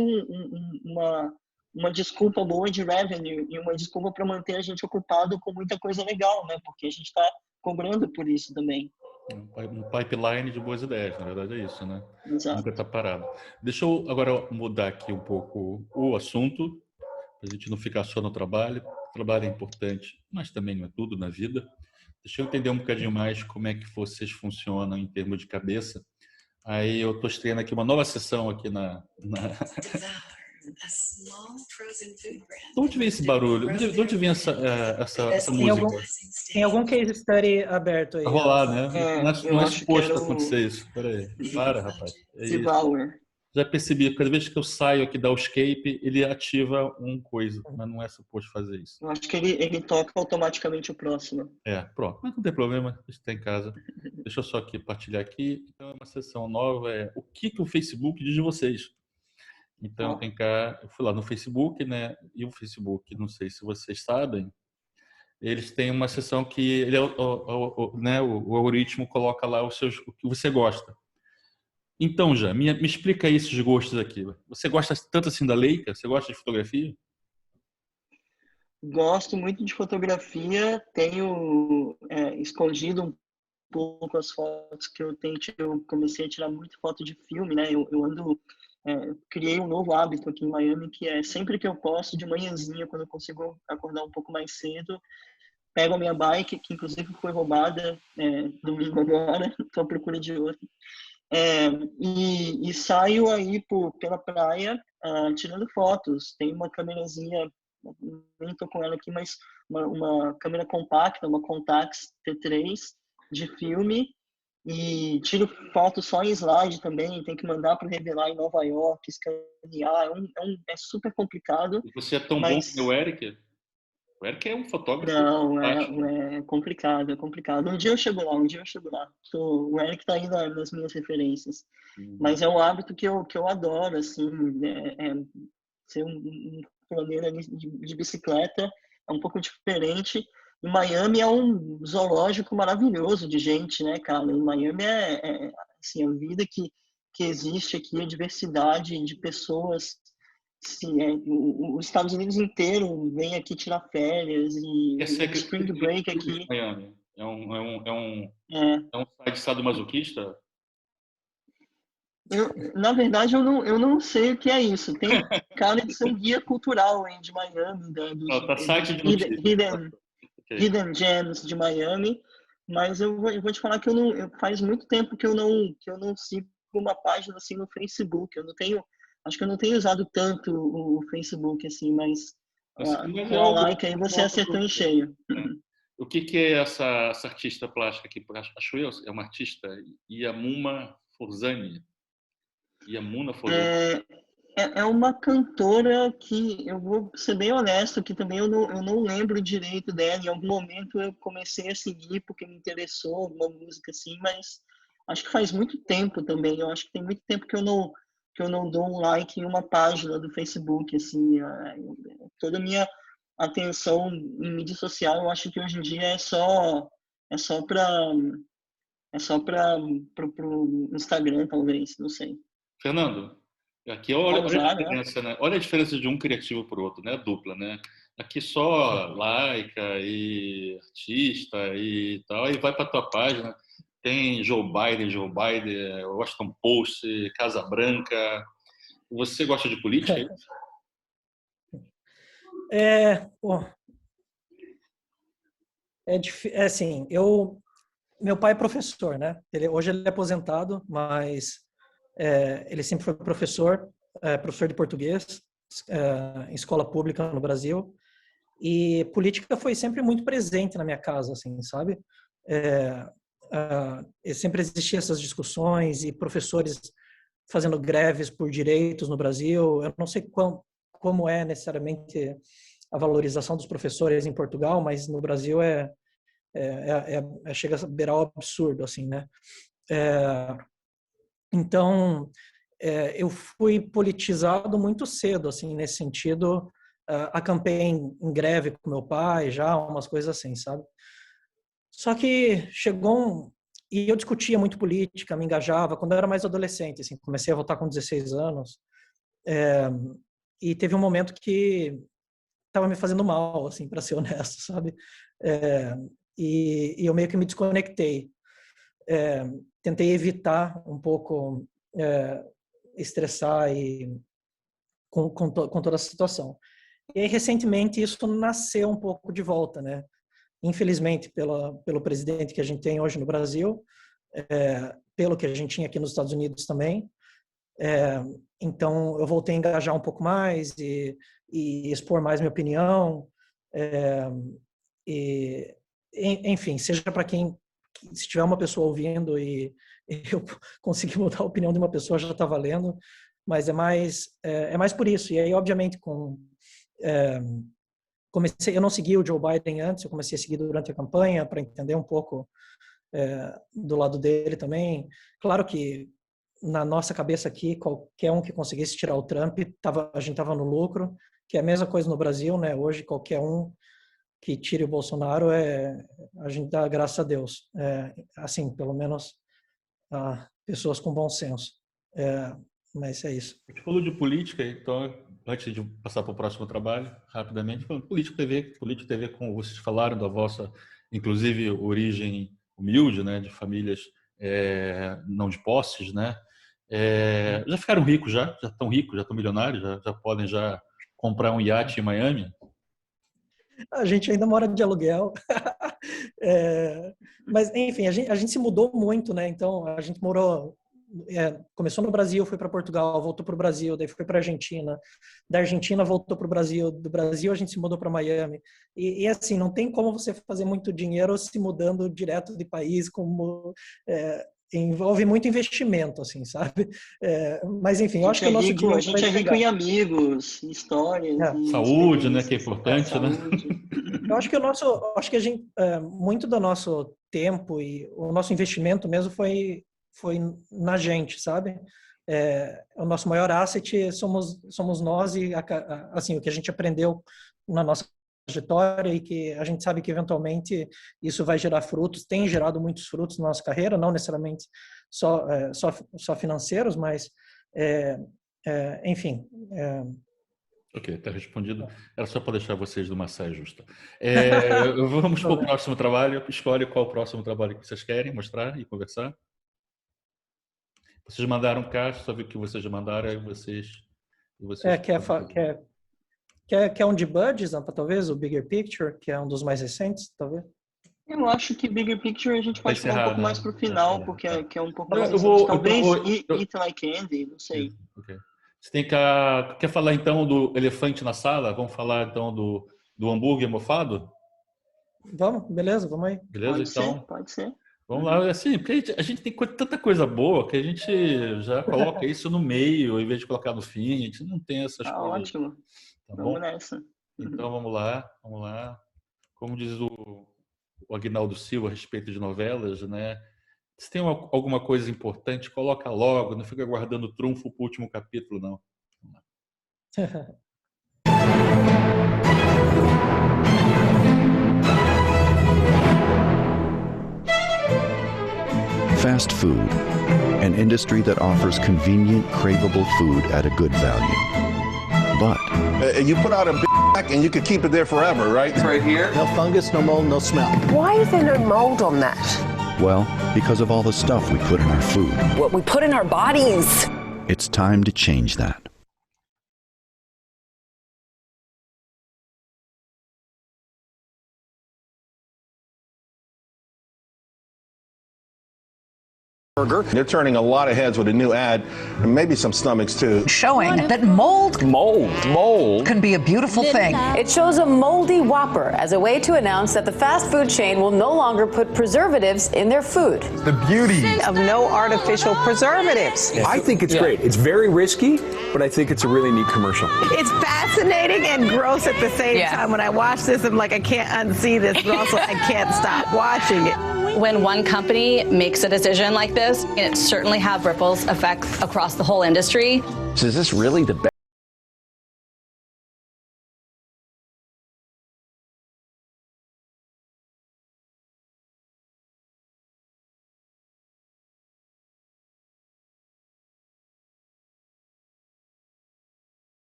uma desculpa boa de revenue e uma desculpa para manter a gente ocupado com muita coisa legal, né? Porque a gente está cobrando por isso também. Um pipeline de boas ideias, na verdade é isso, né? Exato. Nunca está parado. Deixa eu agora mudar aqui um pouco o assunto, para a gente não ficar só no trabalho. O trabalho é importante, mas também não é tudo na vida. Deixa eu entender um bocadinho mais como é que vocês funcionam em termos de cabeça. Aí eu estou estreando aqui uma nova sessão aqui De onde vem esse barulho? De onde vem essa música? Tem algum case study aberto aí. Vai rolar, né? Não é suposto era acontecer isso. Peraí. Para, rapaz. Devour. Já percebi, cada vez que eu saio aqui da escape, ele ativa coisa, mas não é suposto fazer isso. Eu acho que ele toca automaticamente o próximo. Pronto. Mas não tem problema, a gente está em casa. Deixa eu só aqui partilhar aqui. Então, é uma sessão nova, o que o Facebook diz de vocês. Então, tem cá, eu fui lá no Facebook, né? E o Facebook, não sei se vocês sabem, eles têm uma seção que o algoritmo coloca lá o que você gosta. Então, já, me explica aí esses gostos aqui. Você gosta tanto assim da Leica? Você gosta de fotografia? Gosto muito de fotografia. Tenho escondido um pouco as fotos que eu tenho. Eu comecei a tirar muito foto de filme, né? Eu criei um novo hábito aqui em Miami, que é sempre que eu posso, de manhãzinha, quando eu consigo acordar um pouco mais cedo, pego a minha bike, que inclusive foi roubada domingo agora, estou à procura de outra. E saio aí pela praia tirando fotos. Tem uma câmerazinha, nem tô com ela aqui, mas uma câmera compacta, uma Contax T3 de filme, e tiro fotos só em slide também. Tem que mandar para revelar em Nova York, escanear, é super complicado. E você é tão bom que o Eric? O Eric é um fotógrafo. Não, é complicado, é complicado. Um dia eu chego lá. O Eric tá aí nas minhas referências. Mas é um hábito que eu adoro, assim, ser um planeiro de bicicleta é um pouco diferente. Em Miami é um zoológico maravilhoso de gente, né, cara? Em Miami assim, a vida que existe aqui, a diversidade de pessoas. Sim, os Estados Unidos inteiro vem aqui tirar férias e spring break aqui. Miami. É um site sadomasoquista? Na verdade, eu não sei o que é isso. Tem cara de ser um guia cultural de Miami, site de Hidden Gems de Miami, mas eu vou te falar que faz muito tempo que eu não sigo uma página assim no Facebook. Acho que eu não tenho usado tanto o Facebook, assim, mas com a like aí você acertou em cheio. O que é essa artista plástica aqui? Acho eu, é uma artista, Yamuna Forzani. É uma cantora que, eu vou ser bem honesto, que também eu não lembro direito dela. Em algum momento eu comecei a seguir porque me interessou alguma música assim, mas acho que faz muito tempo também. Eu acho que tem muito tempo que eu não dou um like em uma página do Facebook, assim. Toda a minha atenção em mídia social, eu acho que hoje em dia é só pro Instagram, talvez, não sei. Fernando, aqui olha a diferença, né? Olha a diferença de um criativo para o outro, né? Dupla, né? Aqui só laica e artista e tal, e vai para tua página. Tem Joe Biden, Washington Post, Casa Branca. Você gosta de política? Assim, eu Meu pai é professor, né? Hoje ele é aposentado, mas ele sempre foi professor, professor de português, em escola pública no Brasil. E política foi sempre muito presente na minha casa, assim, sabe? Sempre existiam essas discussões e professores fazendo greves por direitos no Brasil. Eu não sei como é necessariamente a valorização dos professores em Portugal, mas no Brasil chega a beirar o absurdo, assim, né? Então, eu fui politizado muito cedo, assim, nesse sentido. Acampei em greve com meu pai, já, umas coisas assim, sabe? Só que e eu discutia muito política, me engajava, quando eu era mais adolescente, assim, comecei a votar com 16 anos, e teve um momento que estava me fazendo mal, assim, para ser honesto, sabe? E eu meio que me desconectei. Tentei evitar um pouco estressar com toda a situação. E aí, recentemente, isso nasceu um pouco de volta, né? Infelizmente, pelo presidente que a gente tem hoje no Brasil, pelo que a gente tinha aqui nos Estados Unidos também. Então, eu voltei a engajar um pouco mais e expor mais minha opinião. Enfim, seja para quem, se tiver uma pessoa ouvindo e eu conseguir mudar a opinião de uma pessoa, já está valendo. Mas é mais por isso. E aí, obviamente, eu não segui o Joe Biden antes, eu comecei a seguir durante a campanha para entender um pouco do lado dele também. Claro que na nossa cabeça aqui, qualquer um que conseguisse tirar o Trump, a gente estava no lucro, que é a mesma coisa no Brasil, né? Hoje, qualquer um que tire o Bolsonaro, a gente dá graças a Deus. Assim, pelo menos pessoas com bom senso. Mas é isso. A gente falou de política, então, antes de passar para o próximo trabalho, rapidamente, falando política TV, como vocês falaram, da vossa, inclusive, origem humilde, né, de famílias não de posses, né? Já ficaram ricos já estão ricos, já estão milionários, já podem já comprar um iate em Miami? A gente ainda mora de aluguel. Mas, enfim, a gente se mudou muito, né? Então, a gente começou no Brasil, foi para Portugal, voltou para o Brasil, daí foi para a Argentina. Da Argentina voltou para o Brasil. Do Brasil a gente se mudou para Miami. E assim, não tem como você fazer muito dinheiro se mudando direto de país, envolve muito investimento, assim, sabe? Mas enfim, eu acho que o nosso dinheiro a gente é rico em amigos, histórias, saúde, né, que é importante, né? Eu acho que a gente, muito do nosso tempo e o nosso investimento mesmo foi na gente, sabe? O nosso maior asset somos nós e assim o que a gente aprendeu na nossa trajetória e que a gente sabe que eventualmente isso vai gerar frutos, tem gerado muitos frutos na nossa carreira, não necessariamente só financeiros, mas enfim. Ok, está respondido. Era só para deixar vocês numa saia justa. Vamos para o próximo trabalho. Escolhe qual o próximo trabalho que vocês querem mostrar e conversar. Vocês mandaram caixa, só vi que vocês mandaram, aí vocês quer um de Bud, Zampa, talvez? O Bigger Picture, que é um dos mais recentes, talvez? Eu acho que Bigger Picture a gente pode falar um pouco mais pro final, porque é um pouco mais recente. Talvez Eat Like Andy, não sei. Okay. Você quer falar então do elefante na sala? Vamos falar então do hambúrguer mofado? Vamos, beleza, vamos aí. Beleza, pode ser. Vamos lá, assim, porque a gente tem tanta coisa boa que a gente já coloca isso no meio, ao invés de colocar no fim, a gente não tem essas coisas. Ótimo. Tá vamos bom? nessa. Então vamos lá. Como diz o Aguinaldo Silva a respeito de novelas, né? Se tem alguma coisa importante, coloca logo, não fica guardando trunfo para o último capítulo, não. Fast food, an industry that offers convenient, craveable food at a good value. But you put out a big pack and you could keep it there forever, right? It's right here. No fungus, no mold, no smell. Why is there no mold on that? Well, because of all the stuff we put in our food. What we put in our bodies. It's time to change that. They're turning a lot of heads with a new ad, and maybe some stomachs too. Showing that mold can be a beautiful thing. It shows a moldy Whopper as a way to announce that the fast food chain will no longer put preservatives in their food. The beauty Of no artificial preservatives. I think it's great. It's very risky, but I think it's a really neat commercial. It's fascinating and gross at the same time. When I watch this, I'm like, I can't unsee this, but also I can't stop watching it. When one company makes a decision like this, it certainly have ripples effects across the whole industry. So is this really the best?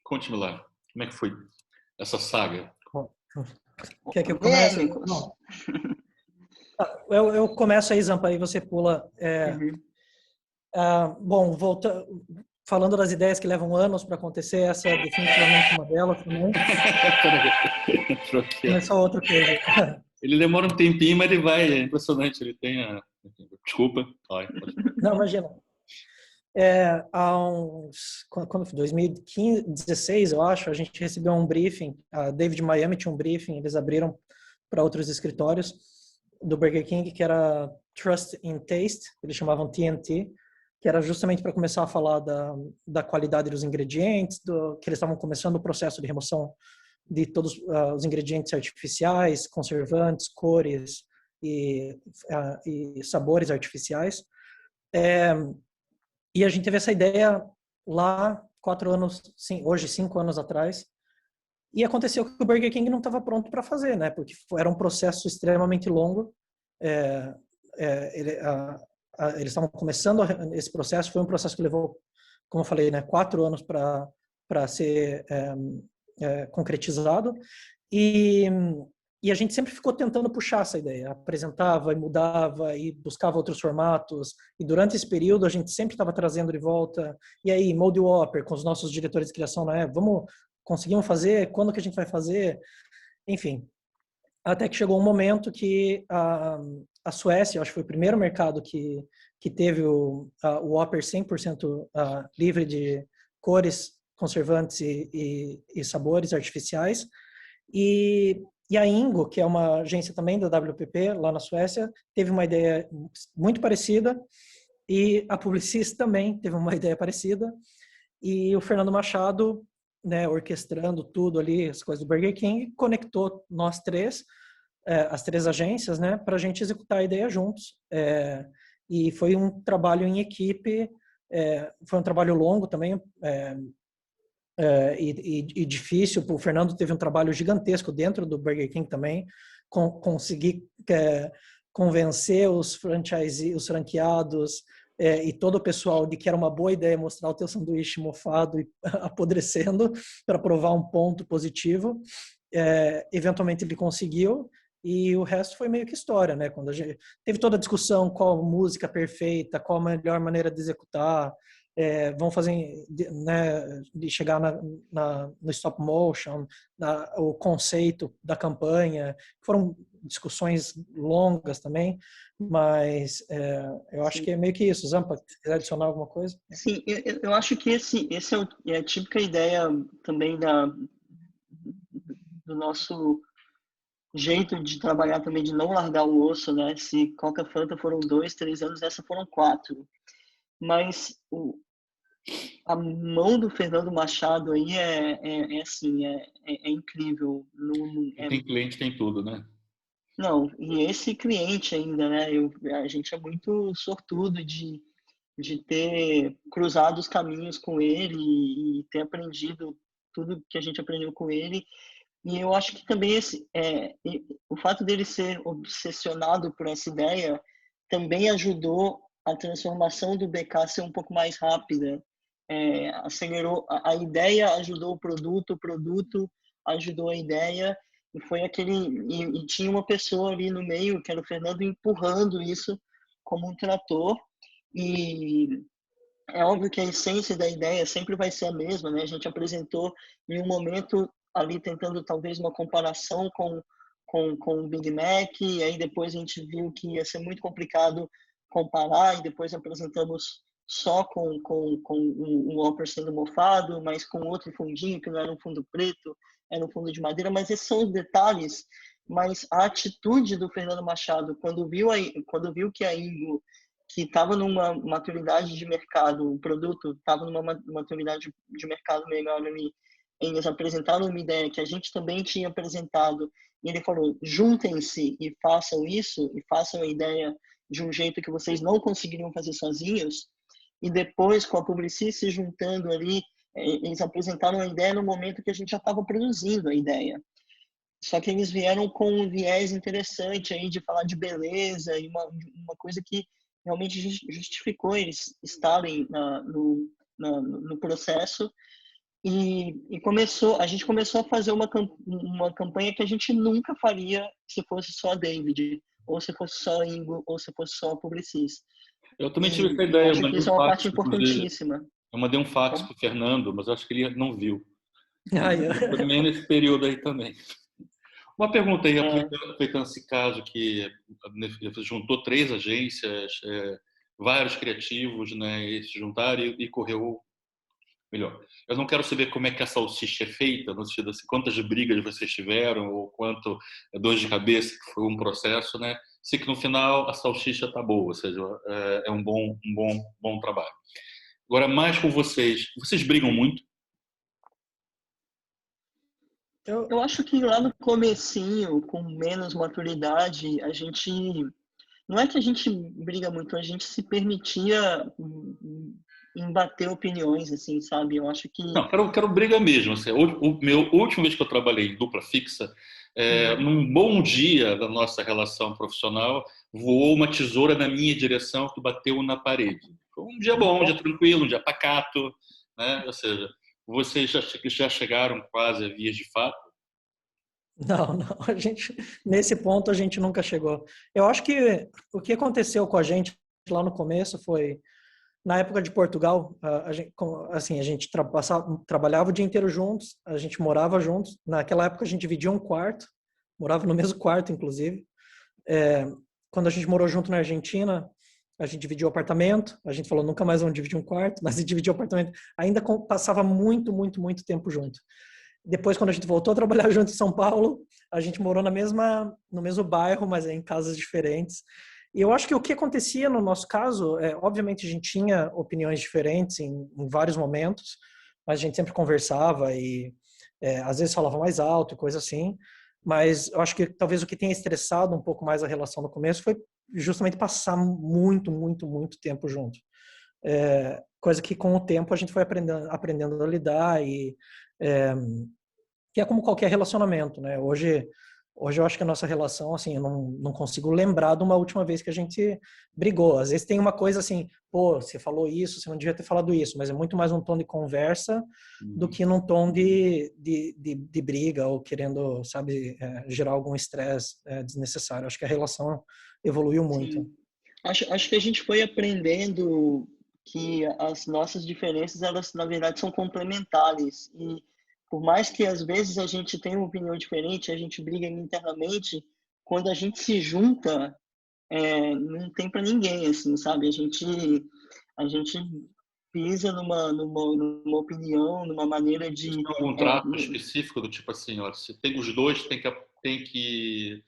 Conte-me lá, como é que foi essa saga? Quer que eu comece? Não. Eu começo aí, Zampa, aí você pula. Bom, falando das ideias que levam anos para acontecer, essa é definitivamente uma delas também. Não é só outra coisa. Ele demora um tempinho, mas ele vai, é impressionante. Ele tem a... Desculpa. Não, imagina. Há quando foi 2016, eu acho, a gente recebeu um briefing, a David Miami tinha um briefing, eles abriram para outros escritórios do Burger King, que era Trust in Taste, eles chamavam TNT, que era justamente para começar a falar da qualidade dos ingredientes, que eles estavam começando o processo de remoção de todos os ingredientes artificiais, conservantes, cores e sabores artificiais. E a gente teve essa ideia lá 4 anos, sim, hoje 5 anos atrás, e aconteceu que o Burger King não estava pronto para fazer, né? Porque era um processo extremamente longo. Eles estavam começando esse processo, foi um processo que levou, como eu falei, né, 4 anos para ser concretizado, e a gente sempre ficou tentando puxar essa ideia, apresentava e mudava e buscava outros formatos, e durante esse período a gente sempre estava trazendo de volta, e aí, Moldy Whopper, com os nossos diretores de criação, né, conseguimos fazer, quando que a gente vai fazer, enfim, até que chegou um momento que a Suécia, eu acho que foi o primeiro mercado que teve o Whopper 100% livre de cores, conservantes e sabores artificiais, e a Ingo, que é uma agência também da WPP, lá na Suécia, teve uma ideia muito parecida, e a Publicis também teve uma ideia parecida, e o Fernando Machado, né, orquestrando tudo ali, as coisas do Burger King, conectou nós três, as 3 agências, né, para a gente executar a ideia juntos. E foi um trabalho em equipe, foi um trabalho longo também, e difícil. O Fernando teve um trabalho gigantesco dentro do Burger King também, conseguir convencer os franqueados e todo o pessoal de que era uma boa ideia mostrar o teu sanduíche mofado e apodrecendo para provar um ponto positivo. Eventualmente ele conseguiu, e o resto foi meio que história, né? Quando a gente teve toda a discussão, qual música perfeita, qual a melhor maneira de executar, vão fazer, né, de chegar no stop motion, o conceito da campanha. Foram discussões longas também, mas eu acho que é meio que isso. Zampa, se quiser adicionar alguma coisa? Sim, eu acho que esse é a típica ideia também do nosso jeito de trabalhar também, de não largar o osso, né? Se Coca Fanta foram 2, 3 anos, essa foram 4. Mas a mão do Fernando Machado aí é incrível. Tem cliente, tem tudo, né? Não, e esse cliente ainda, né? A gente é muito sortudo de ter cruzado os caminhos com ele e ter aprendido tudo que a gente aprendeu com ele. E eu acho que também o fato dele ser obsessionado por essa ideia também ajudou a transformação do BK ser um pouco mais rápida. Acelerou a ideia, ajudou o produto ajudou a ideia, e foi e tinha uma pessoa ali no meio, que era o Fernando, empurrando isso como um trator. E é óbvio que a essência da ideia sempre vai ser a mesma, né? A gente apresentou em um momento ali tentando talvez uma comparação com o Big Mac, e aí depois a gente viu que ia ser muito complicado comparar, e depois apresentamos só com um Whopper sendo mofado, mas com outro fundinho, que não era um fundo preto, era um fundo de madeira. Mas esses são os detalhes. Mas a atitude do Fernando Machado, quando viu que a Ingo, que estava numa maturidade de mercado, o produto estava numa maturidade de mercado melhor ali, eles apresentaram uma ideia que a gente também tinha apresentado, e ele falou: juntem-se e façam isso, e façam a ideia de um jeito que vocês não conseguiriam fazer sozinhos. E depois, com a Publicis se juntando ali, eles apresentaram a ideia no momento que a gente já estava produzindo a ideia. Só que eles vieram com um viés interessante aí de falar de beleza, e uma coisa que realmente justificou eles estarem no processo. E a gente começou a fazer uma campanha que a gente nunca faria se fosse só a David, ou se fosse só a Ingo, ou se fosse só a Publicis. Eu também tive essa ideia. Acho que isso é uma parte importantíssima. Eu mandei um fax para o Fernando, mas acho que ele não viu. Foi também nesse período aí também. Uma pergunta aí, aproveitando esse caso que juntou 3 agências, vários criativos, né, e se juntaram e correu melhor. Eu não quero saber como é que a salsicha é feita, no sentido assim, quantas brigas vocês tiveram, ou quanto dor de cabeça que foi um processo, né? Sei que no final a salsicha tá boa, ou seja, é um bom trabalho. Agora, mais com vocês brigam muito? Eu acho que lá no comecinho, com menos maturidade, a gente... Não é que a gente briga muito, a gente se permitia embater opiniões, assim, sabe? Eu acho que... Não, quero briga mesmo. Assim, a última vez que eu trabalhei em dupla fixa, num bom dia da nossa relação profissional, voou uma tesoura na minha direção que bateu na parede. Foi um dia bom, um dia tranquilo, um dia pacato, né? Ou seja, vocês já chegaram quase a vias de fato? Não, nesse ponto a gente nunca chegou. Eu acho que o que aconteceu com a gente lá no começo foi, na época de Portugal, a gente trabalhava o dia inteiro juntos, a gente morava juntos. Naquela época a gente dividia um quarto, morava no mesmo quarto, inclusive. Quando a gente morou junto na Argentina, a gente dividiu o apartamento. A gente falou, nunca mais vamos dividir um quarto, mas a gente dividiu o apartamento. Ainda passava muito tempo junto. Depois, quando a gente voltou a trabalhar junto em São Paulo, a gente morou no mesmo bairro, mas em casas diferentes. E eu acho que o que acontecia no nosso caso, obviamente a gente tinha opiniões diferentes em vários momentos, mas a gente sempre conversava e às vezes falava mais alto e coisa assim. Mas eu acho que talvez o que tenha estressado um pouco mais a relação no começo foi justamente passar muito tempo junto. Coisa que com o tempo a gente foi aprendendo a lidar e que é como qualquer relacionamento, né? Hoje eu acho que a nossa relação, assim, eu não consigo lembrar de uma última vez que a gente brigou. Às vezes tem uma coisa assim, pô, você falou isso, você não devia ter falado isso, mas é muito mais um tom de conversa do que num tom de briga ou querendo, sabe, gerar algum estresse desnecessário. Acho que a relação evoluiu muito. Acho que a gente foi aprendendo que as nossas diferenças, elas na verdade são complementares, e por mais que às vezes a gente tenha uma opinião diferente, a gente briga internamente, quando a gente se junta, não tem para ninguém, assim, sabe? A gente pisa numa opinião, numa maneira de... Tem algum trato específico do tipo assim, ó, se tem os dois, tem que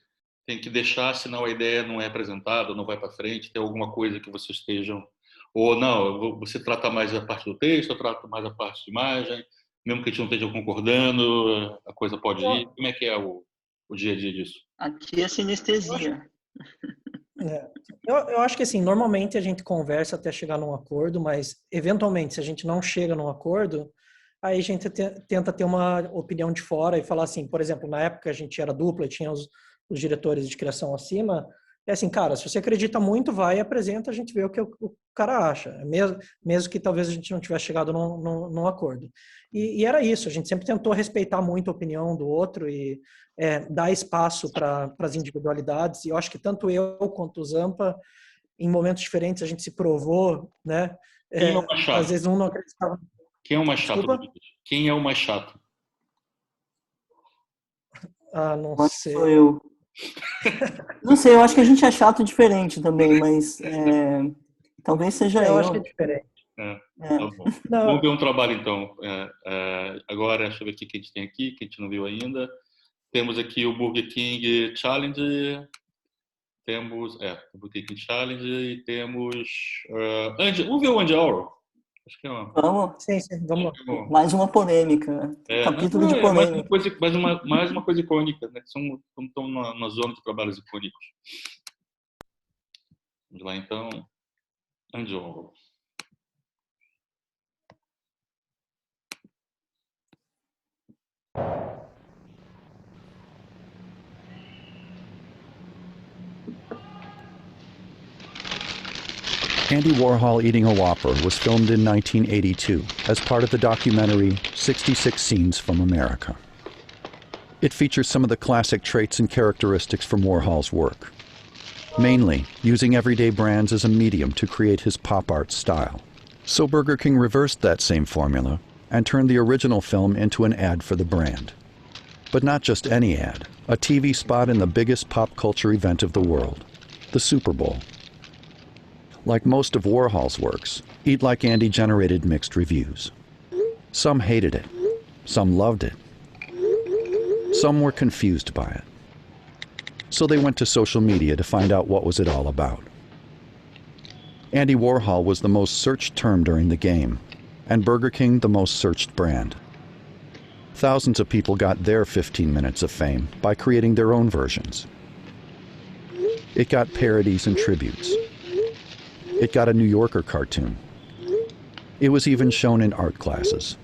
deixar, senão a ideia não é apresentada, não vai para frente, tem alguma coisa que vocês estejam... Ou não, você trata mais a parte do texto, eu trato mais a parte de imagem, mesmo que a gente não esteja concordando, a coisa pode ir. Como é que é o dia a dia disso? Aqui é sinestesia. Eu acho que assim, normalmente a gente conversa até chegar num acordo, mas eventualmente se a gente não chega num acordo, aí a gente tenta ter uma opinião de fora e falar assim, por exemplo, na época a gente era dupla e tinha os diretores de criação acima, é assim, cara, se você acredita muito, vai e apresenta, a gente vê o que o cara acha, mesmo que talvez a gente não tivesse chegado num acordo. E era isso, a gente sempre tentou respeitar muito a opinião do outro e dar espaço para as individualidades, e eu acho que tanto eu quanto o Zampa, em momentos diferentes, a gente se provou, né? Quem é o mais chato? Às vezes um não acreditava. Quem é o mais chato? Desculpa? Quem é o mais chato? Ah, não sei. Sou eu. Não sei, eu acho que a gente é chato diferente também, mas talvez seja eu. Eu acho que é diferente. Tá bom. Vamos ver um trabalho, então. Agora, deixa eu ver o que a gente tem aqui, que a gente não viu ainda. Temos aqui o Burger King Challenge. Temos o Burger King Challenge e temos... vamos ver o Andy Warhol. Acho que é uma... Vamos? Sim, vamos lá. Mais uma polêmica. Capítulo de polêmica. Mais uma coisa icônica, né? Estamos na zona de trabalhos icônicos. Vamos lá, então. Andy Warhol. Andy Warhol eating a Whopper was filmed in 1982 as part of the documentary 66 Scenes from America. It features some of the classic traits and characteristics from Warhol's work, mainly using everyday brands as a medium to create his pop art style. So Burger King reversed that same formula and turned the original film into an ad for the brand. But not just any ad, a TV spot in the biggest pop culture event of the world, the Super Bowl. Like most of Warhol's works, Eat Like Andy generated mixed reviews. Some hated it, some loved it, some were confused by it. So they went to social media to find out what was it all about. Andy Warhol was the most searched term during the game, and Burger King the most searched brand. Thousands of people got their 15 minutes of fame by creating their own versions. It got parodies and tributes. It got a New Yorker cartoon. It was even shown in art classes.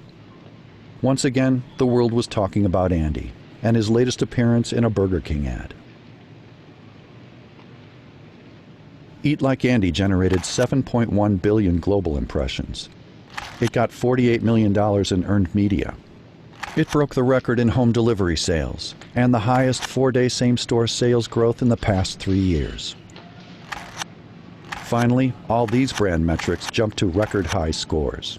Once again, the world was talking about Andy and his latest appearance in a Burger King ad. Eat Like Andy generated 7.1 billion global impressions. It got $48 million in earned media. It broke the record in home delivery sales and the highest 4-day same-store sales growth in the past 3 years. Finally, all these brand metrics jumped to record high scores.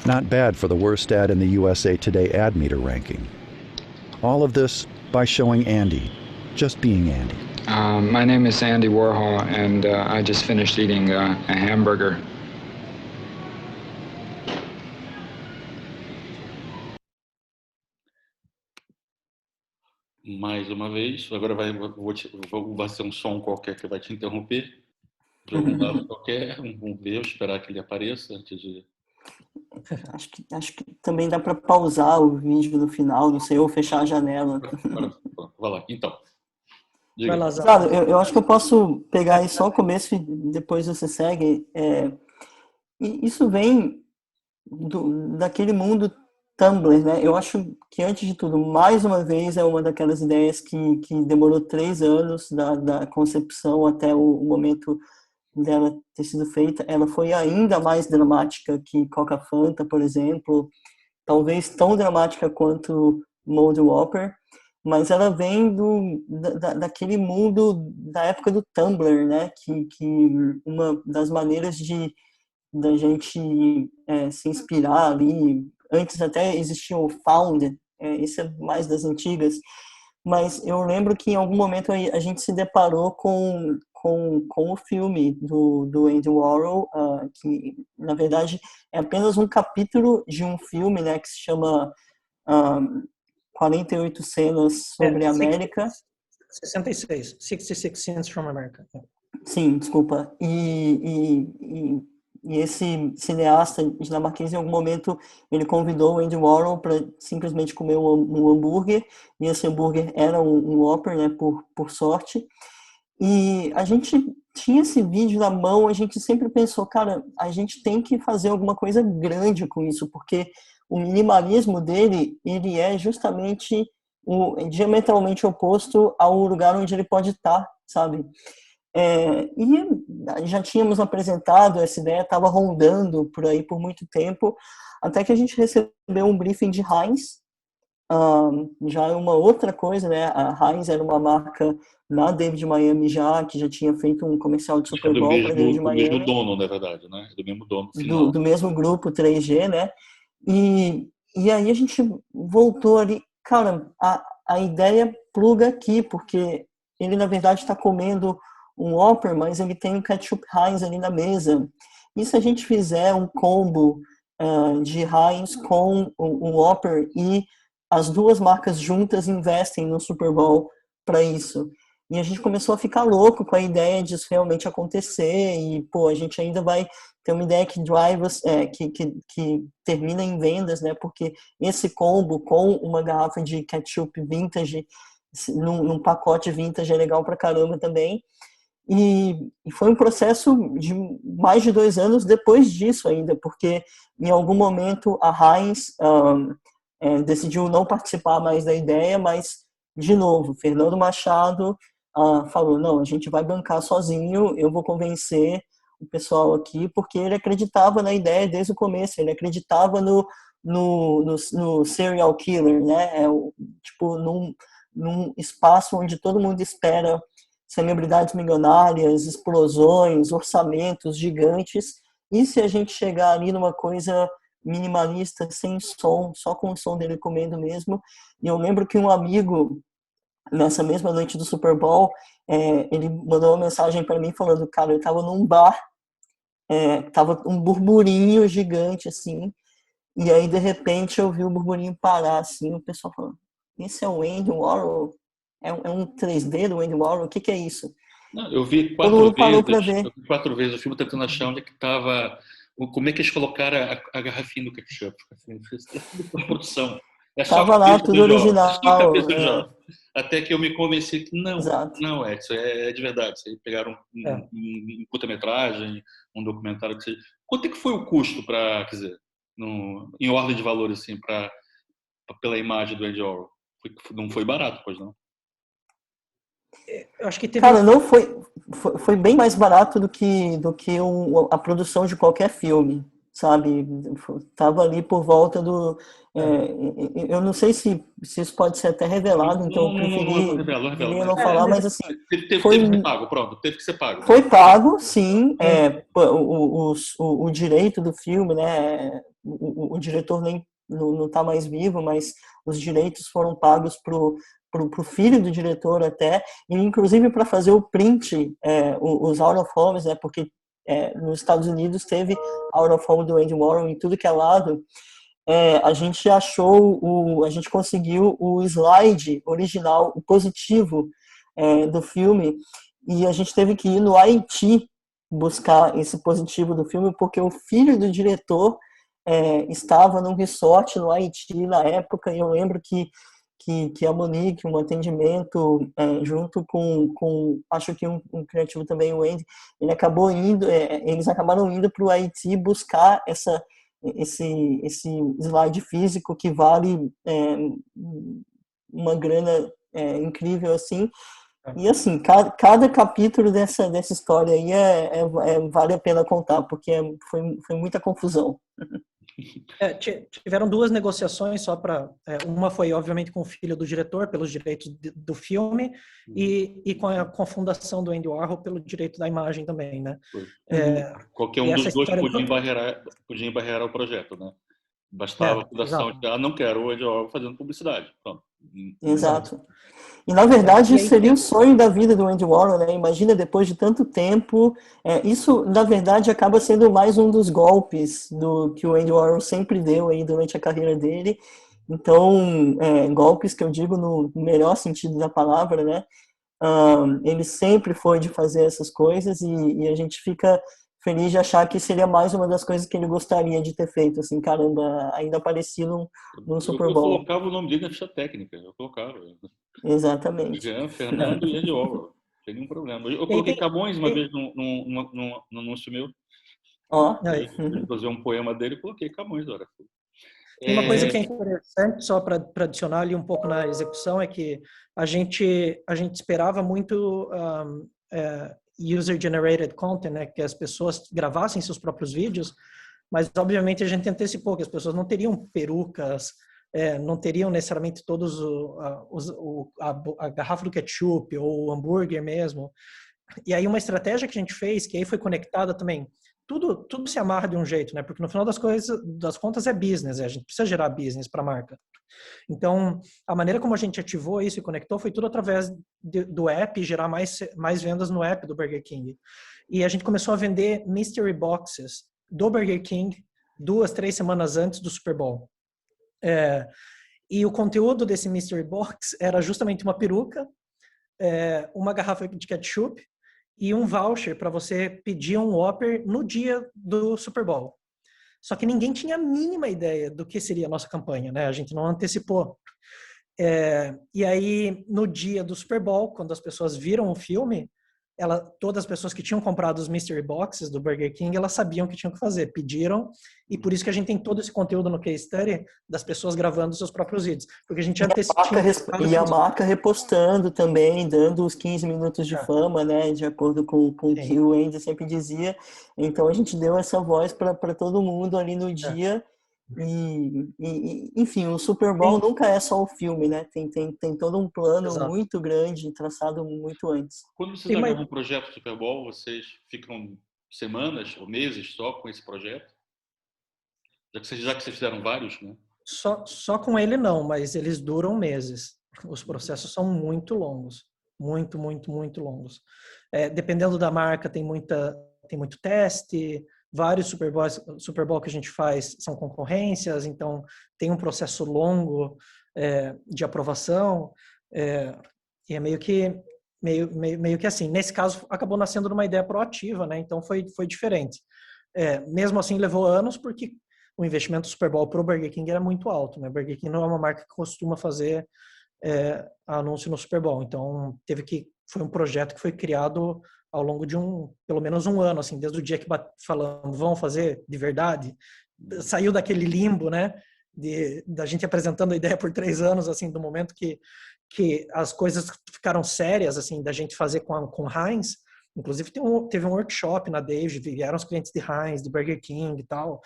Not bad for the worst ad in the USA Today Ad Meter ranking. All of this by showing Andy, just being Andy. My name is Andy Warhol, and I just finished eating a hamburger. Mais uma vez, agora vai ser um som qualquer que vai te interromper. De algum lado qualquer, vamos ver, esperar que ele apareça antes de... Acho que também dá para pausar o vídeo no final, não sei, ou fechar a janela. Vai lá, então. Claro, eu acho que eu posso pegar aí só o começo e depois você segue. E isso vem daquele mundo Tumblr, né? Eu acho que, antes de tudo, mais uma vez, é uma daquelas ideias que demorou 3 anos da concepção até o momento dela ter sido feita. Ela foi ainda mais dramática que Coca Fanta, por exemplo, talvez tão dramática quanto Mold Whopper, mas ela vem daquele mundo da época do Tumblr, né? Que uma das maneiras da gente se inspirar ali, antes até existia o Found, isso é mais das antigas, mas eu lembro que em algum momento a gente se deparou com o filme do Andy Warhol, que na verdade é apenas um capítulo de um filme, né, que se chama 48 cenas sobre a América. 66 Scenes from America. Sim, desculpa. E esse cineasta dinamarquês, em algum momento, ele convidou o Andy Warhol para simplesmente comer um hambúrguer, e esse hambúrguer era um Whopper, né, por sorte. E a gente tinha esse vídeo na mão, a gente sempre pensou, cara, a gente tem que fazer alguma coisa grande com isso, porque o minimalismo dele, ele é justamente diametralmente oposto ao lugar onde ele pode estar, sabe? E já tínhamos apresentado essa ideia, estava rondando por aí por muito tempo, até que a gente recebeu um briefing de Heinz. Já é uma outra coisa, né? A Heinz era uma marca na David Miami que já tinha feito um comercial de Super Bowl para David Miami. Do mesmo dono, na verdade, né? Do mesmo dono. Do mesmo grupo 3G, né? E aí a gente voltou ali, cara, a ideia pluga aqui, porque ele na verdade está comendo um Whopper, mas ele tem um ketchup Heinz ali na mesa. E se a gente fizer um combo de Heinz com o Whopper e as duas marcas juntas investem no Super Bowl para isso? E a gente começou a ficar louco com a ideia disso realmente acontecer e, pô, a gente ainda vai ter uma ideia que que termina em vendas, né? Porque esse combo com uma garrafa de ketchup vintage num pacote vintage é legal pra caramba também. E foi um processo de mais de 2 anos depois disso ainda, porque em algum momento a Heinz decidiu não participar mais da ideia, mas, de novo, Fernando Machado falou, não, a gente vai bancar sozinho, eu vou convencer o pessoal aqui, porque ele acreditava na ideia desde o começo, ele acreditava no serial killer, né? Tipo, num espaço onde todo mundo espera celebridades milionárias, explosões, orçamentos gigantes, e se a gente chegar ali numa coisa minimalista, sem som, só com o som dele comendo mesmo. E eu lembro que um amigo, nessa mesma noite do Super Bowl, ele mandou uma mensagem para mim falando, cara, eu tava num bar, tava um burburinho gigante, assim, e aí, de repente, eu vi o burburinho parar, assim, o pessoal falando, esse é o Andy Warhol? É um 3D do Andy Warhol? O que é isso? Não, eu vi 4 vezes o filme tentando achar onde é que estava, como é que eles colocaram a garrafinha do ketchup. Assim, a produção. Tava lá, tudo original. Até que eu me convenci que não, isso é de verdade. Isso aí pegaram um curta-metragem, um documentário que seja. Quanto é que foi o custo para, quer dizer, em ordem de valores, assim, pela imagem do Andy Warhol? Não foi barato, pois não? Eu acho que teve... Cara, não foi bem mais barato do que a produção de qualquer filme, sabe? Tava ali por volta do... eu não sei se isso pode ser até revelado, então eu preferi não falar, mas assim... Teve que ser pago, pronto, teve que ser pago. Foi pago, sim. O direito do filme, né? O diretor nem não está mais vivo, mas os direitos foram pagos pro filho do diretor até, e inclusive para fazer o print, os out of homes, né, porque nos Estados Unidos teve out of home do Andy Warhol em tudo que é lado. A gente a gente conseguiu o slide original, o positivo do filme, e a gente teve que ir no Haiti buscar esse positivo do filme, porque o filho do diretor estava num resort no Haiti na época, e eu lembro que a Monique, um atendimento junto com acho que um criativo também, o Andy, eles acabaram indo para o Haiti buscar esse slide físico que vale uma grana incrível, assim. E assim, cada capítulo dessa história aí vale a pena contar, porque foi muita confusão. Tiveram 2 negociações só para... uma foi, obviamente, com o filho do diretor, pelos direitos do filme, e com a fundação do Andy Warhol pelo direito da imagem também, né? Qualquer um dos dois podia embarrear o projeto, né? Bastava a fundação de, não quero o Andy Warhol fazendo publicidade. Pronto. Exato. E, na verdade, isso seria o sonho da vida do Andy Warhol, né? Imagina, depois de tanto tempo, isso, na verdade, acaba sendo mais um dos golpes que o Andy Warhol sempre deu aí durante a carreira dele. Então, golpes que eu digo no melhor sentido da palavra, né? Ele sempre foi de fazer essas coisas e a gente fica feliz de achar que seria mais uma das coisas que ele gostaria de ter feito, assim, caramba, ainda aparecia no Super Bowl. Eu colocava o nome dele na ficha técnica, eu colocava. Exatamente. Fernando e Andy Warhol. tem nenhum problema. Eu coloquei Camões uma vez num anúncio meu. Eu fazer um poema dele e coloquei Camões do Orafull. Tem uma coisa que é interessante, só para adicionar ali um pouco na execução, é que a gente esperava muito user-generated content, né, que as pessoas gravassem seus próprios vídeos, mas obviamente a gente antecipou que as pessoas não teriam perucas, não teriam necessariamente todos a garrafa do ketchup ou o hambúrguer mesmo. E aí uma estratégia que a gente fez, que aí foi conectada também, tudo se amarra de um jeito, né? Porque no final das contas é business, a gente precisa gerar business para a marca. Então, a maneira como a gente ativou isso e conectou foi tudo através do app, gerar mais vendas no app do Burger King. E a gente começou a vender mystery boxes do Burger King 2-3 semanas antes do Super Bowl. E o conteúdo desse mystery box era justamente uma peruca, uma garrafa de ketchup e um voucher para você pedir um Whopper no dia do Super Bowl. Só que ninguém tinha a mínima ideia do que seria a nossa campanha, né? A gente não antecipou. E aí, no dia do Super Bowl, quando as pessoas viram o filme, todas as pessoas que tinham comprado os mystery boxes do Burger King, elas sabiam o que tinham que fazer, pediram, e por isso que a gente tem todo esse conteúdo no case study das pessoas gravando seus próprios vídeos, porque a gente antecipou. E a marca repostando também, dando os 15 minutos de fama, né, de acordo com o que o Andy sempre dizia. Então a gente deu essa voz para todo mundo ali no dia. Enfim, o Super Bowl nunca é só o filme, né? Tem todo um plano muito grande, traçado muito antes. Quando vocês agarram um projeto Super Bowl, vocês ficam semanas ou meses só com esse projeto? Já que vocês fizeram vários, né? Só com ele não, mas eles duram meses. Os processos são muito longos. Muito, muito, muito longos. Dependendo da marca, tem muito teste. Vários Super Bowl que a gente faz são concorrências, então tem um processo longo de aprovação, e é meio que assim. Nesse caso, acabou nascendo de uma ideia proativa, né? Então foi diferente. Mesmo assim, levou anos, porque o investimento do Super Bowl para o Burger King era muito alto, né? Burger King não é uma marca que costuma fazer anúncio no Super Bowl, então foi um projeto que foi criado ao longo de pelo menos um ano, assim, desde o dia que falamos, vamos fazer de verdade, saiu daquele limbo, né, da gente apresentando a ideia por 3 anos, assim, do momento que as coisas ficaram sérias, assim, da gente fazer com Heinz. Inclusive teve um workshop na Dave, vieram os clientes de Heinz, de Burger King e tal,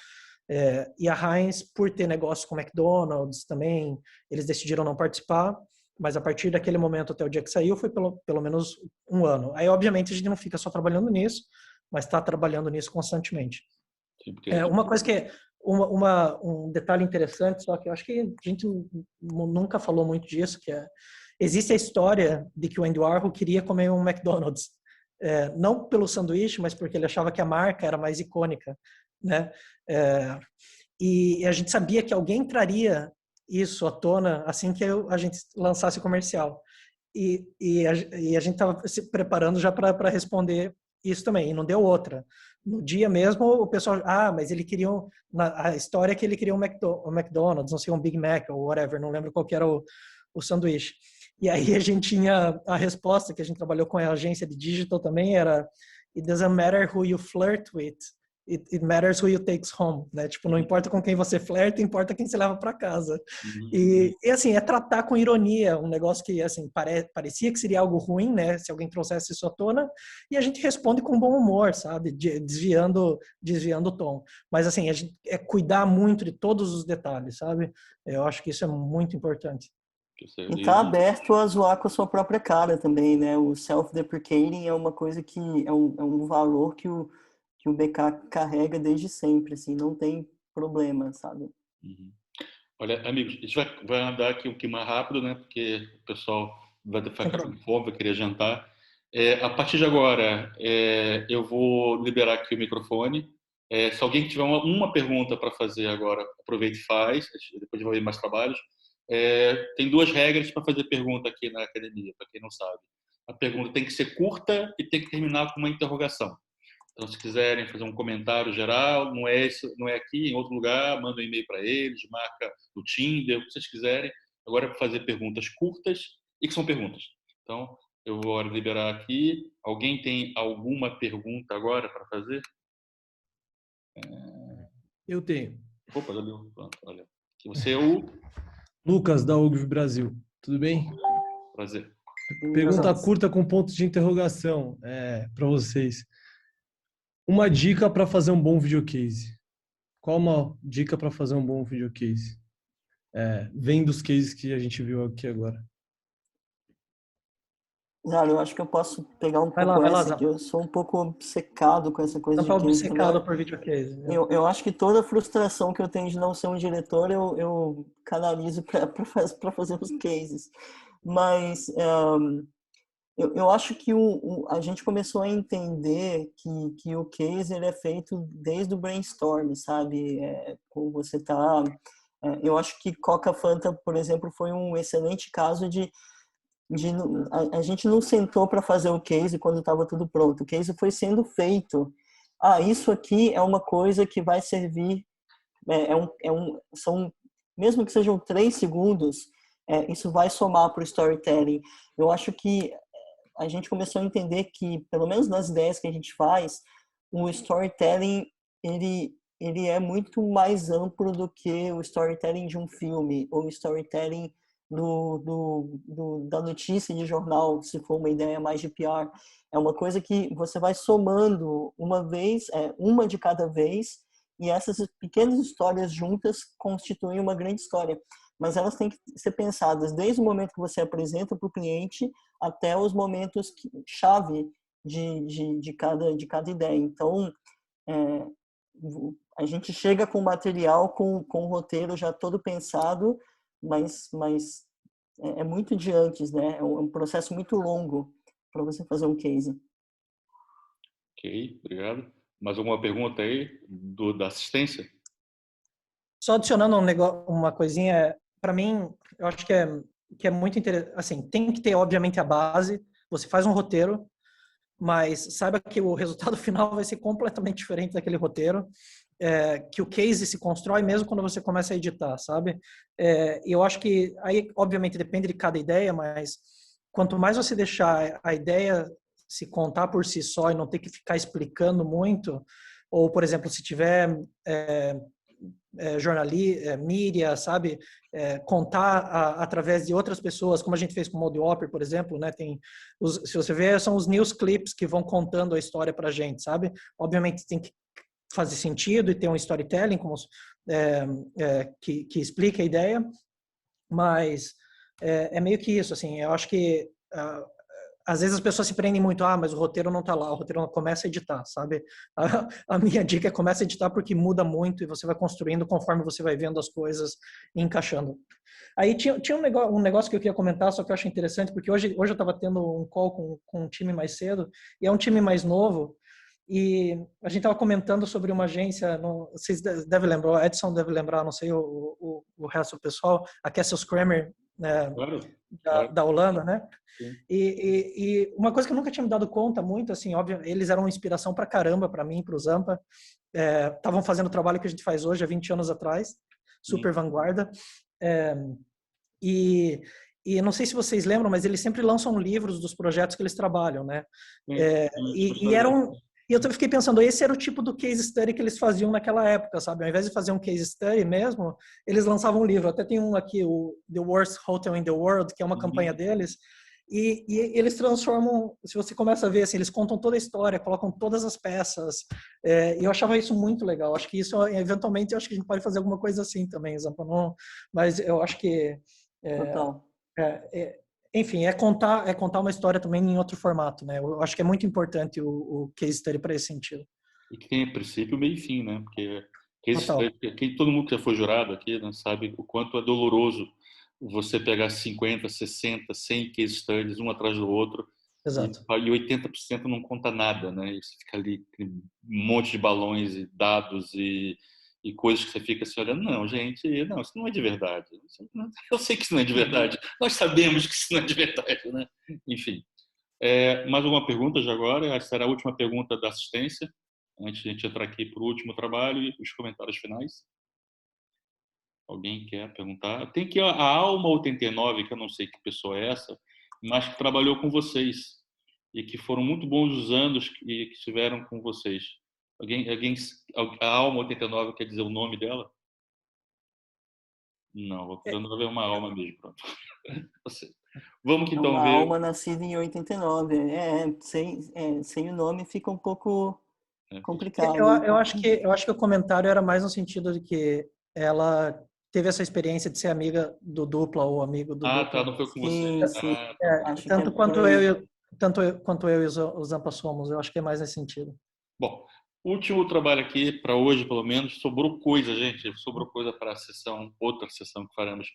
e a Heinz, por ter negócio com McDonald's também, eles decidiram não participar. Mas a partir daquele momento até o dia que saiu foi pelo menos um ano. Aí, obviamente, a gente não fica só trabalhando nisso, mas está trabalhando nisso constantemente. Uma coisa que um detalhe interessante, só que eu acho que a gente nunca falou muito disso, que existe a história de que o Andy Warhol queria comer um McDonald's. Não pelo sanduíche, mas porque ele achava que a marca era mais icônica, né? E a gente sabia que alguém traria isso à tona assim que a gente lançasse o comercial. E a gente estava se preparando já para responder isso também, e não deu outra. No dia mesmo, o pessoal, mas ele queria, a história é que ele queria um McDonald's, não sei, um Big Mac ou whatever, não lembro qual que era o sanduíche. E aí a gente tinha a resposta, que a gente trabalhou com a agência de digital também, era: it doesn't matter who you flirt with, it matters who you takes home, né? Tipo, não importa com quem você flerta, importa quem você leva para casa. E assim, tratar com ironia um negócio que, assim, parecia que seria algo ruim, né? Se alguém trouxesse isso à tona, e a gente responde com bom humor, sabe? Desviando o tom. Mas, assim, a gente cuidar muito de todos os detalhes, sabe? Eu acho que isso é muito importante. E tá aberto a zoar com a sua própria cara também, né? O self-deprecating é uma coisa que é um valor que o BK carrega desde sempre, assim, não tem problema, sabe? Olha, amigos, a gente vai andar aqui um pouquinho mais rápido, né? Porque o pessoal vai ficar com fome, vai querer jantar. A partir de agora, eu vou liberar aqui o microfone. Se alguém tiver uma pergunta para fazer agora, aproveite e faz. Depois eu vou ver mais trabalhos. Tem 2 regras para fazer pergunta aqui na academia, para quem não sabe. A pergunta tem que ser curta e tem que terminar com uma interrogação. Então, se quiserem fazer um comentário geral, não é aqui, em outro lugar, manda um e-mail para eles, marca no Tinder, o que vocês quiserem. Agora é para fazer perguntas curtas e que são perguntas. Então, Eu vou agora liberar aqui. Alguém tem alguma pergunta agora para fazer? Eu tenho. Opa, já deu. Pronto, olha. Você é o... Lucas, da UGV Brasil. Tudo bem? Prazer. Pergunta curta com pontos de interrogação para vocês. Uma dica para fazer um bom videocase. Qual uma dica para fazer um bom videocase? Vem dos cases que a gente viu aqui agora. Cara, eu acho que eu posso pegar um Vai pouco lá, essa aqui. Eu sou um pouco obcecado com essa coisa de case. Obcecado por videocase. Né? Eu acho que toda a frustração que eu tenho de não ser um diretor, eu canalizo para fazer os cases. Mas eu acho que a gente começou a entender que o case ele é feito desde o brainstorm, sabe? Como você tá... eu acho que Coca Fanta, por exemplo, foi um excelente caso de a gente não sentou para fazer o case quando estava tudo pronto. O case foi sendo feito. Isso aqui é uma coisa que vai servir, mesmo que sejam 3 segundos, isso vai somar para o storytelling. Eu acho que a gente começou a entender que, pelo menos nas ideias que a gente faz, o storytelling, ele é muito mais amplo do que o storytelling de um filme, ou o storytelling da notícia de jornal, se for uma ideia mais de PR. É uma coisa que você vai somando uma vez, uma de cada vez, e essas pequenas histórias juntas constituem uma grande história. Mas elas têm que ser pensadas desde o momento que você apresenta para o cliente até os momentos chave de cada ideia. Então, a gente chega com material, com o roteiro já todo pensado, mas é muito de antes, né? É um processo muito longo para você fazer um case. Ok, obrigado. Mais alguma pergunta aí da assistência? Só adicionando uma coisinha, para mim, eu acho que é muito interessante. Assim, tem que ter, obviamente, a base. Você faz um roteiro, mas saiba que o resultado final vai ser completamente diferente daquele roteiro. Que o case se constrói mesmo quando você começa a editar, sabe? E eu acho que aí, obviamente, depende de cada ideia, mas quanto mais você deixar a ideia se contar por si só e não ter que ficar explicando muito, ou, por exemplo, se tiver mídia, sabe? Contar através de outras pessoas, como a gente fez com o Modeoper, por exemplo, né? Se você ver, são os news clips que vão contando a história pra gente, sabe? Obviamente tem que fazer sentido e ter um storytelling que explique a ideia, mas é meio que isso, assim, eu acho que às vezes as pessoas se prendem muito, mas o roteiro não tá lá, o roteiro não começa a editar, sabe? A minha dica é começa a editar porque muda muito e você vai construindo conforme você vai vendo as coisas e encaixando. Aí tinha um negócio que eu queria comentar, só que eu acho interessante, porque hoje eu estava tendo um call com um time mais cedo, e é um time mais novo, e a gente estava comentando sobre uma agência, vocês devem lembrar, o Edson deve lembrar, não sei o resto do pessoal, a Cassius Kramer, né, claro. Da Holanda, né? E uma coisa que eu nunca tinha me dado conta muito, assim, óbvio, eles eram uma inspiração pra caramba para mim, para o Zampa. Estavam fazendo o trabalho que a gente faz hoje há 20 anos atrás, super vanguarda. E não sei se vocês lembram, mas eles sempre lançam livros dos projetos que eles trabalham, né? E eu fiquei pensando, esse era o tipo do case study que eles faziam naquela época, sabe? Ao invés de fazer um case study mesmo, eles lançavam um livro. Até tem um aqui, o The Worst Hotel in the World, que é uma campanha deles. E eles transformam, se você começa a ver, assim, eles contam toda a história, colocam todas as peças. E eu achava isso muito legal. Acho que isso, eventualmente, eu acho que a gente pode fazer alguma coisa assim também, Zampa. Mas eu acho que... Total. Enfim, é contar uma história também em outro formato, né? Eu acho que é muito importante o case study para esse sentido. E que tem princípio, meio e fim, né? Porque todo mundo que já foi jurado aqui, né, sabe o quanto é doloroso você pegar 50, 60, 100 case studies, um atrás do outro. Exato. E 80% não conta nada, né? E você fica ali com um monte de balões e dados e coisas que você fica assim olhando, não, gente, não, isso não é de verdade. Eu sei que isso não é de verdade. Nós sabemos que isso não é de verdade, né? Enfim. Mais uma pergunta já agora, essa será a última pergunta da assistência, antes de a gente entrar aqui para o último trabalho e os comentários finais. Alguém quer perguntar? Tem que a Alma 89, que eu não sei que pessoa é essa, mas que trabalhou com vocês e que foram muito bons os anos que estiveram com vocês. A Alma 89 quer dizer o nome dela? Não, a 89 é uma alma mesmo, pronto. Vamos que então uma ver. alma nascida em 89. Sem o nome fica um pouco complicado. Eu acho que o comentário era mais no sentido de que ela teve essa experiência de ser amiga do Dupla ou amigo do Dupla. Tá, não foi com você. Sim. Tanto quanto eu e o Zampa somos, eu acho que é mais nesse sentido. Bom, último trabalho aqui, para hoje pelo menos, sobrou coisa, gente. Sobrou coisa para a outra sessão que faremos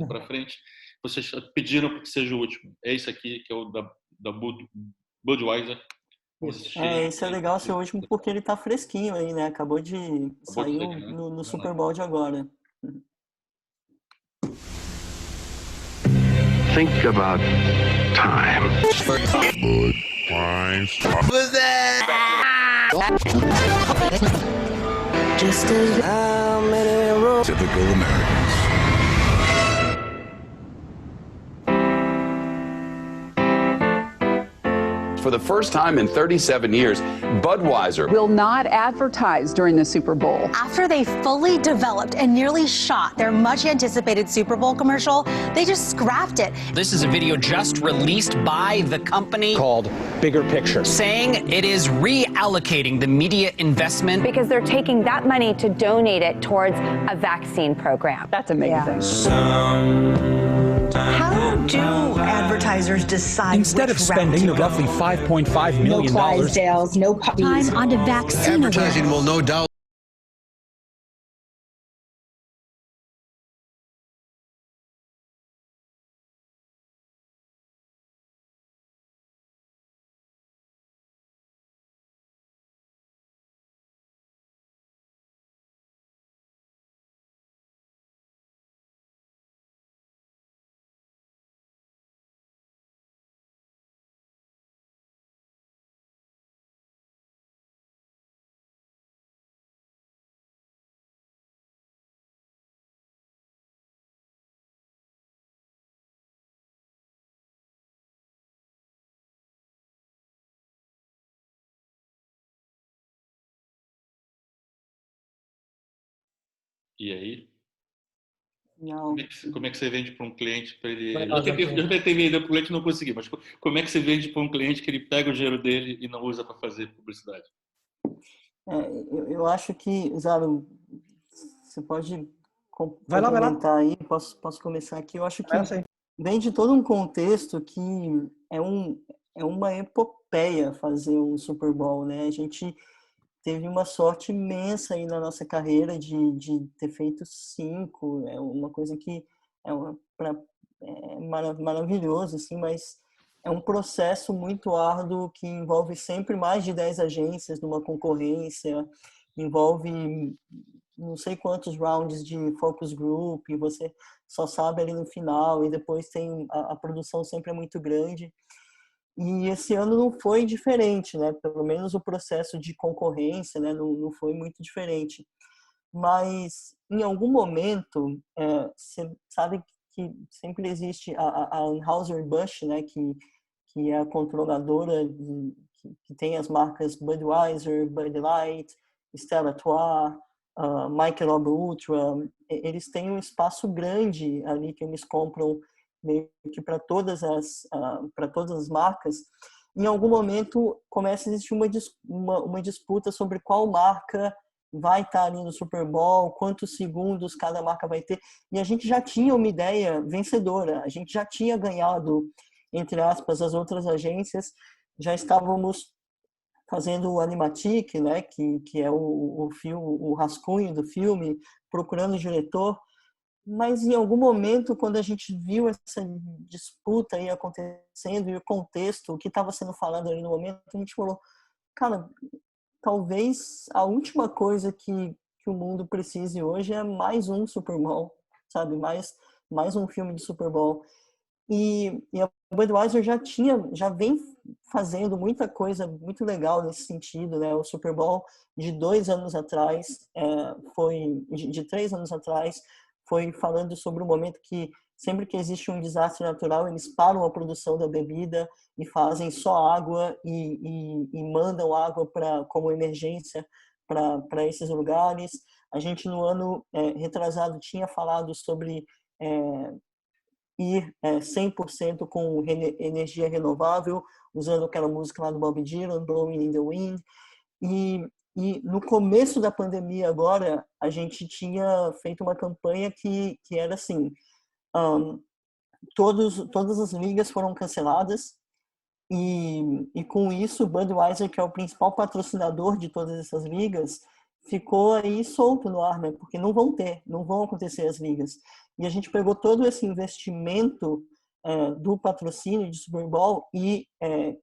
para frente. Vocês pediram para que seja o último. É esse aqui, que é o da Budweiser. Esse é legal ser o último porque ele tá fresquinho aí, né? Acabou de sair no Super Bowl de agora. Think about time. Just as how many Typical Americans. For the first time in 37 years, Budweiser will not advertise during the Super Bowl. After they fully developed and nearly shot their much-anticipated Super Bowl commercial, they just scrapped it. This is a video just released by the company Called Bigger Picture, saying it is reallocating the media investment because they're taking that money to donate it towards a vaccine program. That's amazing. How do advertisers decide Instead of spending the roughly $5.5 million, no Clydesdales, no puppies, on to vaccine Advertising will no doubt E aí? Não. Como é que você vende para um cliente para ele... Eu tentei vender para o cliente e não consegui, mas como é que você vende para um cliente que ele pega o dinheiro dele e não usa para fazer publicidade? Eu acho que, Zaro, você pode vai lá. Aí, posso começar aqui. Eu acho que vem de todo um contexto que é uma epopeia fazer um Super Bowl, né? A gente teve uma sorte imensa aí na nossa carreira de ter feito 5. É uma coisa que é maravilhoso, assim, mas é um processo muito árduo que envolve sempre mais de 10 agências numa concorrência, envolve não sei quantos rounds de focus group, e você só sabe ali no final, e depois tem a produção sempre é muito grande. E esse ano não foi diferente, né? Pelo menos o processo de concorrência, né? Não foi muito diferente. Mas, em algum momento, você sabe que sempre existe a Anheuser-Busch, né? Que é a controladora, que tem as marcas Budweiser, Bud Light, Stella Artois, Michelob Ultra. Eles têm um espaço grande ali que eles compram meio que para todas as marcas. Em algum momento começa a existir uma disputa sobre qual marca vai estar ali no Super Bowl, quantos segundos cada marca vai ter, e a gente já tinha uma ideia vencedora, a gente já tinha ganhado, entre aspas, as outras agências, já estávamos fazendo o Animatic, né, que é o rascunho do filme, procurando o diretor. Mas em algum momento, quando a gente viu essa disputa aí acontecendo e o contexto, o que estava sendo falado ali no momento, a gente falou, cara, talvez a última coisa que o mundo precise hoje é mais um Super Bowl, sabe? Mais um filme de Super Bowl. E a Budweiser já vem fazendo muita coisa muito legal nesse sentido, né? O Super Bowl de 2 anos atrás, de 3 anos atrás, foi falando sobre o momento que sempre que existe um desastre natural, eles param a produção da bebida e fazem só água e mandam água como emergência para esses lugares. A gente, no ano retrasado, tinha falado sobre ir 100% com energia renovável, usando aquela música lá do Bob Dylan, Blowing in the Wind. E no começo da pandemia agora, a gente tinha feito uma campanha que era assim, todas as ligas foram canceladas e com isso o Budweiser, que é o principal patrocinador de todas essas ligas, ficou aí solto no ar, né? Porque não vão acontecer as ligas. E a gente pegou todo esse investimento do patrocínio de Super Bowl e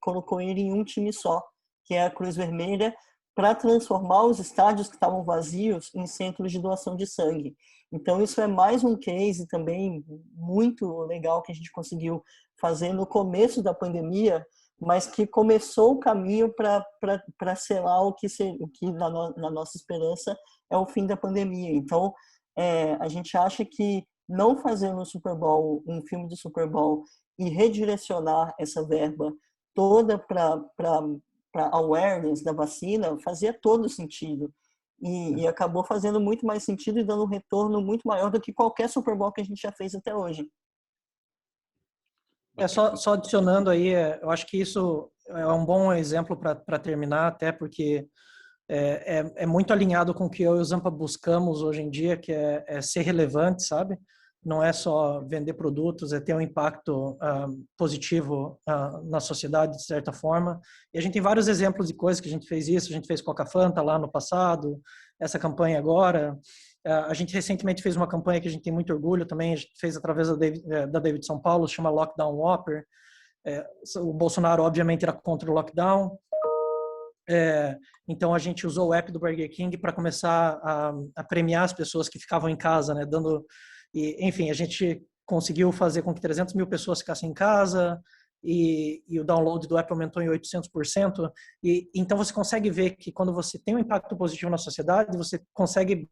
colocou ele em um time só, que é a Cruz Vermelha, para transformar os estádios que estavam vazios em centros de doação de sangue. Então, isso é mais um case também muito legal que a gente conseguiu fazer no começo da pandemia, mas que começou o caminho para selar o que na nossa esperança é o fim da pandemia. Então, a gente acha que não fazer no Super Bowl um filme do Super Bowl e redirecionar essa verba toda para awareness da vacina fazia todo sentido. E acabou fazendo muito mais sentido e dando um retorno muito maior do que qualquer Super Bowl que a gente já fez até hoje. Só adicionando aí, eu acho que isso é um bom exemplo para terminar, até porque é muito alinhado com o que eu e o Zampa buscamos hoje em dia, que é ser relevante, sabe? Não é só vender produtos, é ter um impacto positivo na sociedade, de certa forma. E a gente tem vários exemplos de coisas que a gente fez isso. A gente fez Coca-Fanta lá no passado, essa campanha agora. A gente recentemente fez uma campanha que a gente tem muito orgulho também, a gente fez através da David São Paulo, chama Lockdown Whopper. O Bolsonaro, obviamente, era contra o lockdown. Então, a gente usou o app do Burger King para começar a premiar as pessoas que ficavam em casa, né, enfim, a gente conseguiu fazer com que 300 mil pessoas ficassem em casa e o download do app aumentou em 800%. Então, você consegue ver que quando você tem um impacto positivo na sociedade, você consegue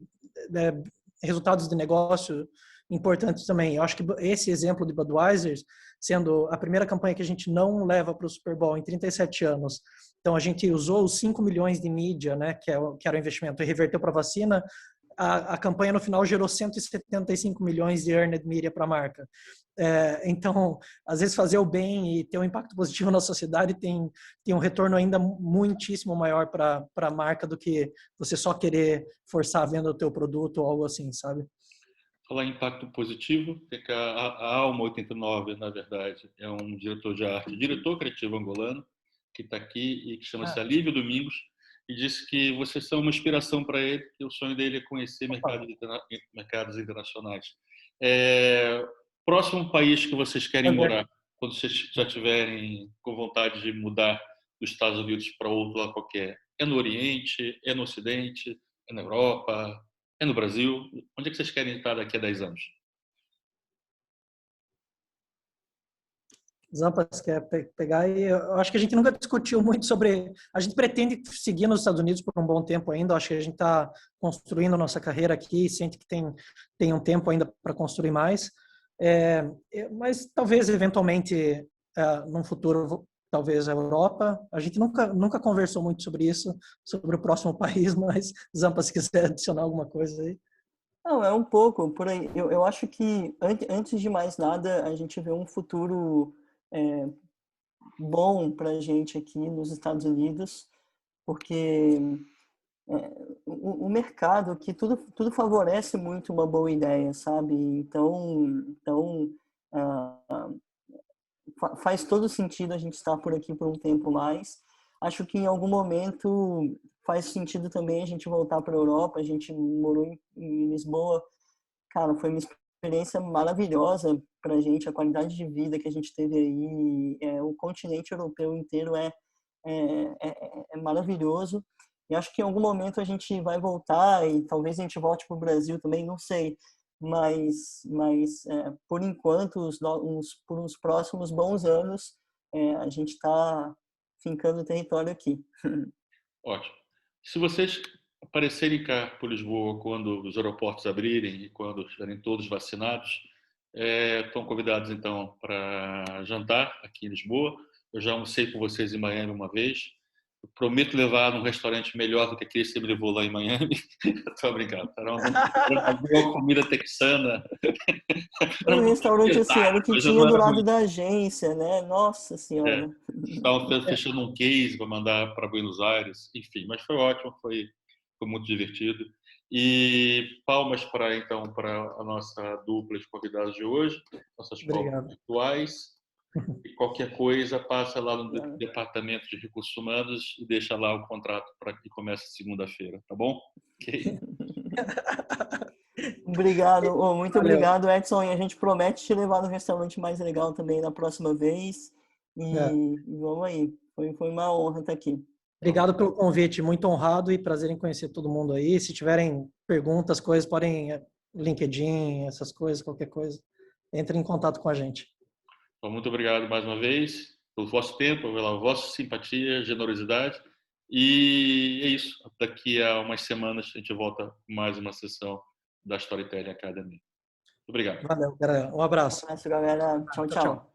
resultados de negócio importantes também. Eu acho que esse exemplo de Budweiser, sendo a primeira campanha que a gente não leva para o Super Bowl em 37 anos, então a gente usou os 5 milhões de mídia, né, que era o investimento, e reverteu para a vacina. A campanha no final gerou 175 milhões de earned media para a marca. Então, às vezes fazer o bem e ter um impacto positivo na sociedade tem um retorno ainda muitíssimo maior para a marca do que você só querer forçar a venda do teu produto ou algo assim, sabe? Falar em impacto positivo, a Alma 89, na verdade, é um diretor de arte, diretor criativo angolano, que está aqui e que chama-se Alívio Domingos, e disse que vocês são uma inspiração para ele, que o sonho dele é conhecer mercados internacionais. Próximo país que vocês querem morar, quando vocês já tiverem com vontade de mudar dos Estados Unidos para outro lá qualquer, é no Oriente, é no Ocidente, é na Europa, é no Brasil? Onde é que vocês querem estar daqui a 10 anos? Zampa, você quer pegar? E eu acho que a gente nunca discutiu muito sobre... A gente pretende seguir nos Estados Unidos por um bom tempo ainda. Eu acho que a gente está construindo a nossa carreira aqui, sente que tem um tempo ainda para construir mais. Mas talvez, eventualmente, num futuro, talvez a Europa. A gente nunca conversou muito sobre isso, sobre o próximo país, mas, Zampa, se quiser adicionar alguma coisa aí. Não, é um pouco por aí. Eu acho que, antes de mais nada, a gente vê um futuro bom para a gente aqui nos Estados Unidos, porque o mercado aqui, tudo favorece muito uma boa ideia, sabe? Então faz todo sentido a gente estar por aqui por um tempo mais. Acho que em algum momento faz sentido também a gente voltar para a Europa. A gente morou em Lisboa. Cara, foi uma experiência maravilhosa para a gente, a qualidade de vida que a gente teve aí. O continente europeu inteiro é maravilhoso. E acho que em algum momento a gente vai voltar e talvez a gente volte para o Brasil também, não sei. Mas por enquanto, por uns próximos bons anos, a gente está fincando o território aqui. Ótimo. Se vocês aparecerem cá por Lisboa quando os aeroportos abrirem e quando estiverem todos vacinados, estão convidados, então, para jantar aqui em Lisboa. Eu já almocei com vocês em Miami uma vez. Eu prometo levar num restaurante melhor do que aquele que você me levou lá em Miami. Estou brincando. Era uma boa comida texana. Um restaurante assim, era o que tinha do lado da agência, né? Nossa Senhora. Estavam fechando um case para mandar para Buenos Aires. Enfim, mas foi ótimo, foi muito divertido. E palmas para a nossa dupla de convidados de hoje, nossas palmas virtuais. E qualquer coisa, passa lá no Departamento de Recursos Humanos e deixa lá o contrato para que comece segunda-feira, tá bom? Okay. Obrigado, muito obrigado, Edson. E a gente promete te levar no restaurante mais legal também na próxima vez. E vamos aí. Foi uma honra estar aqui. Obrigado pelo convite, muito honrado e prazer em conhecer todo mundo aí. Se tiverem perguntas, coisas, podem LinkedIn, essas coisas, qualquer coisa, entre em contato com a gente. Então, muito obrigado mais uma vez pelo vosso tempo, pela vossa simpatia, generosidade. E é isso. Daqui a umas semanas a gente volta com mais uma sessão da Storytelling Academy. Muito obrigado. Valeu, galera. Um abraço. Um abraço, galera. Tchau, tchau.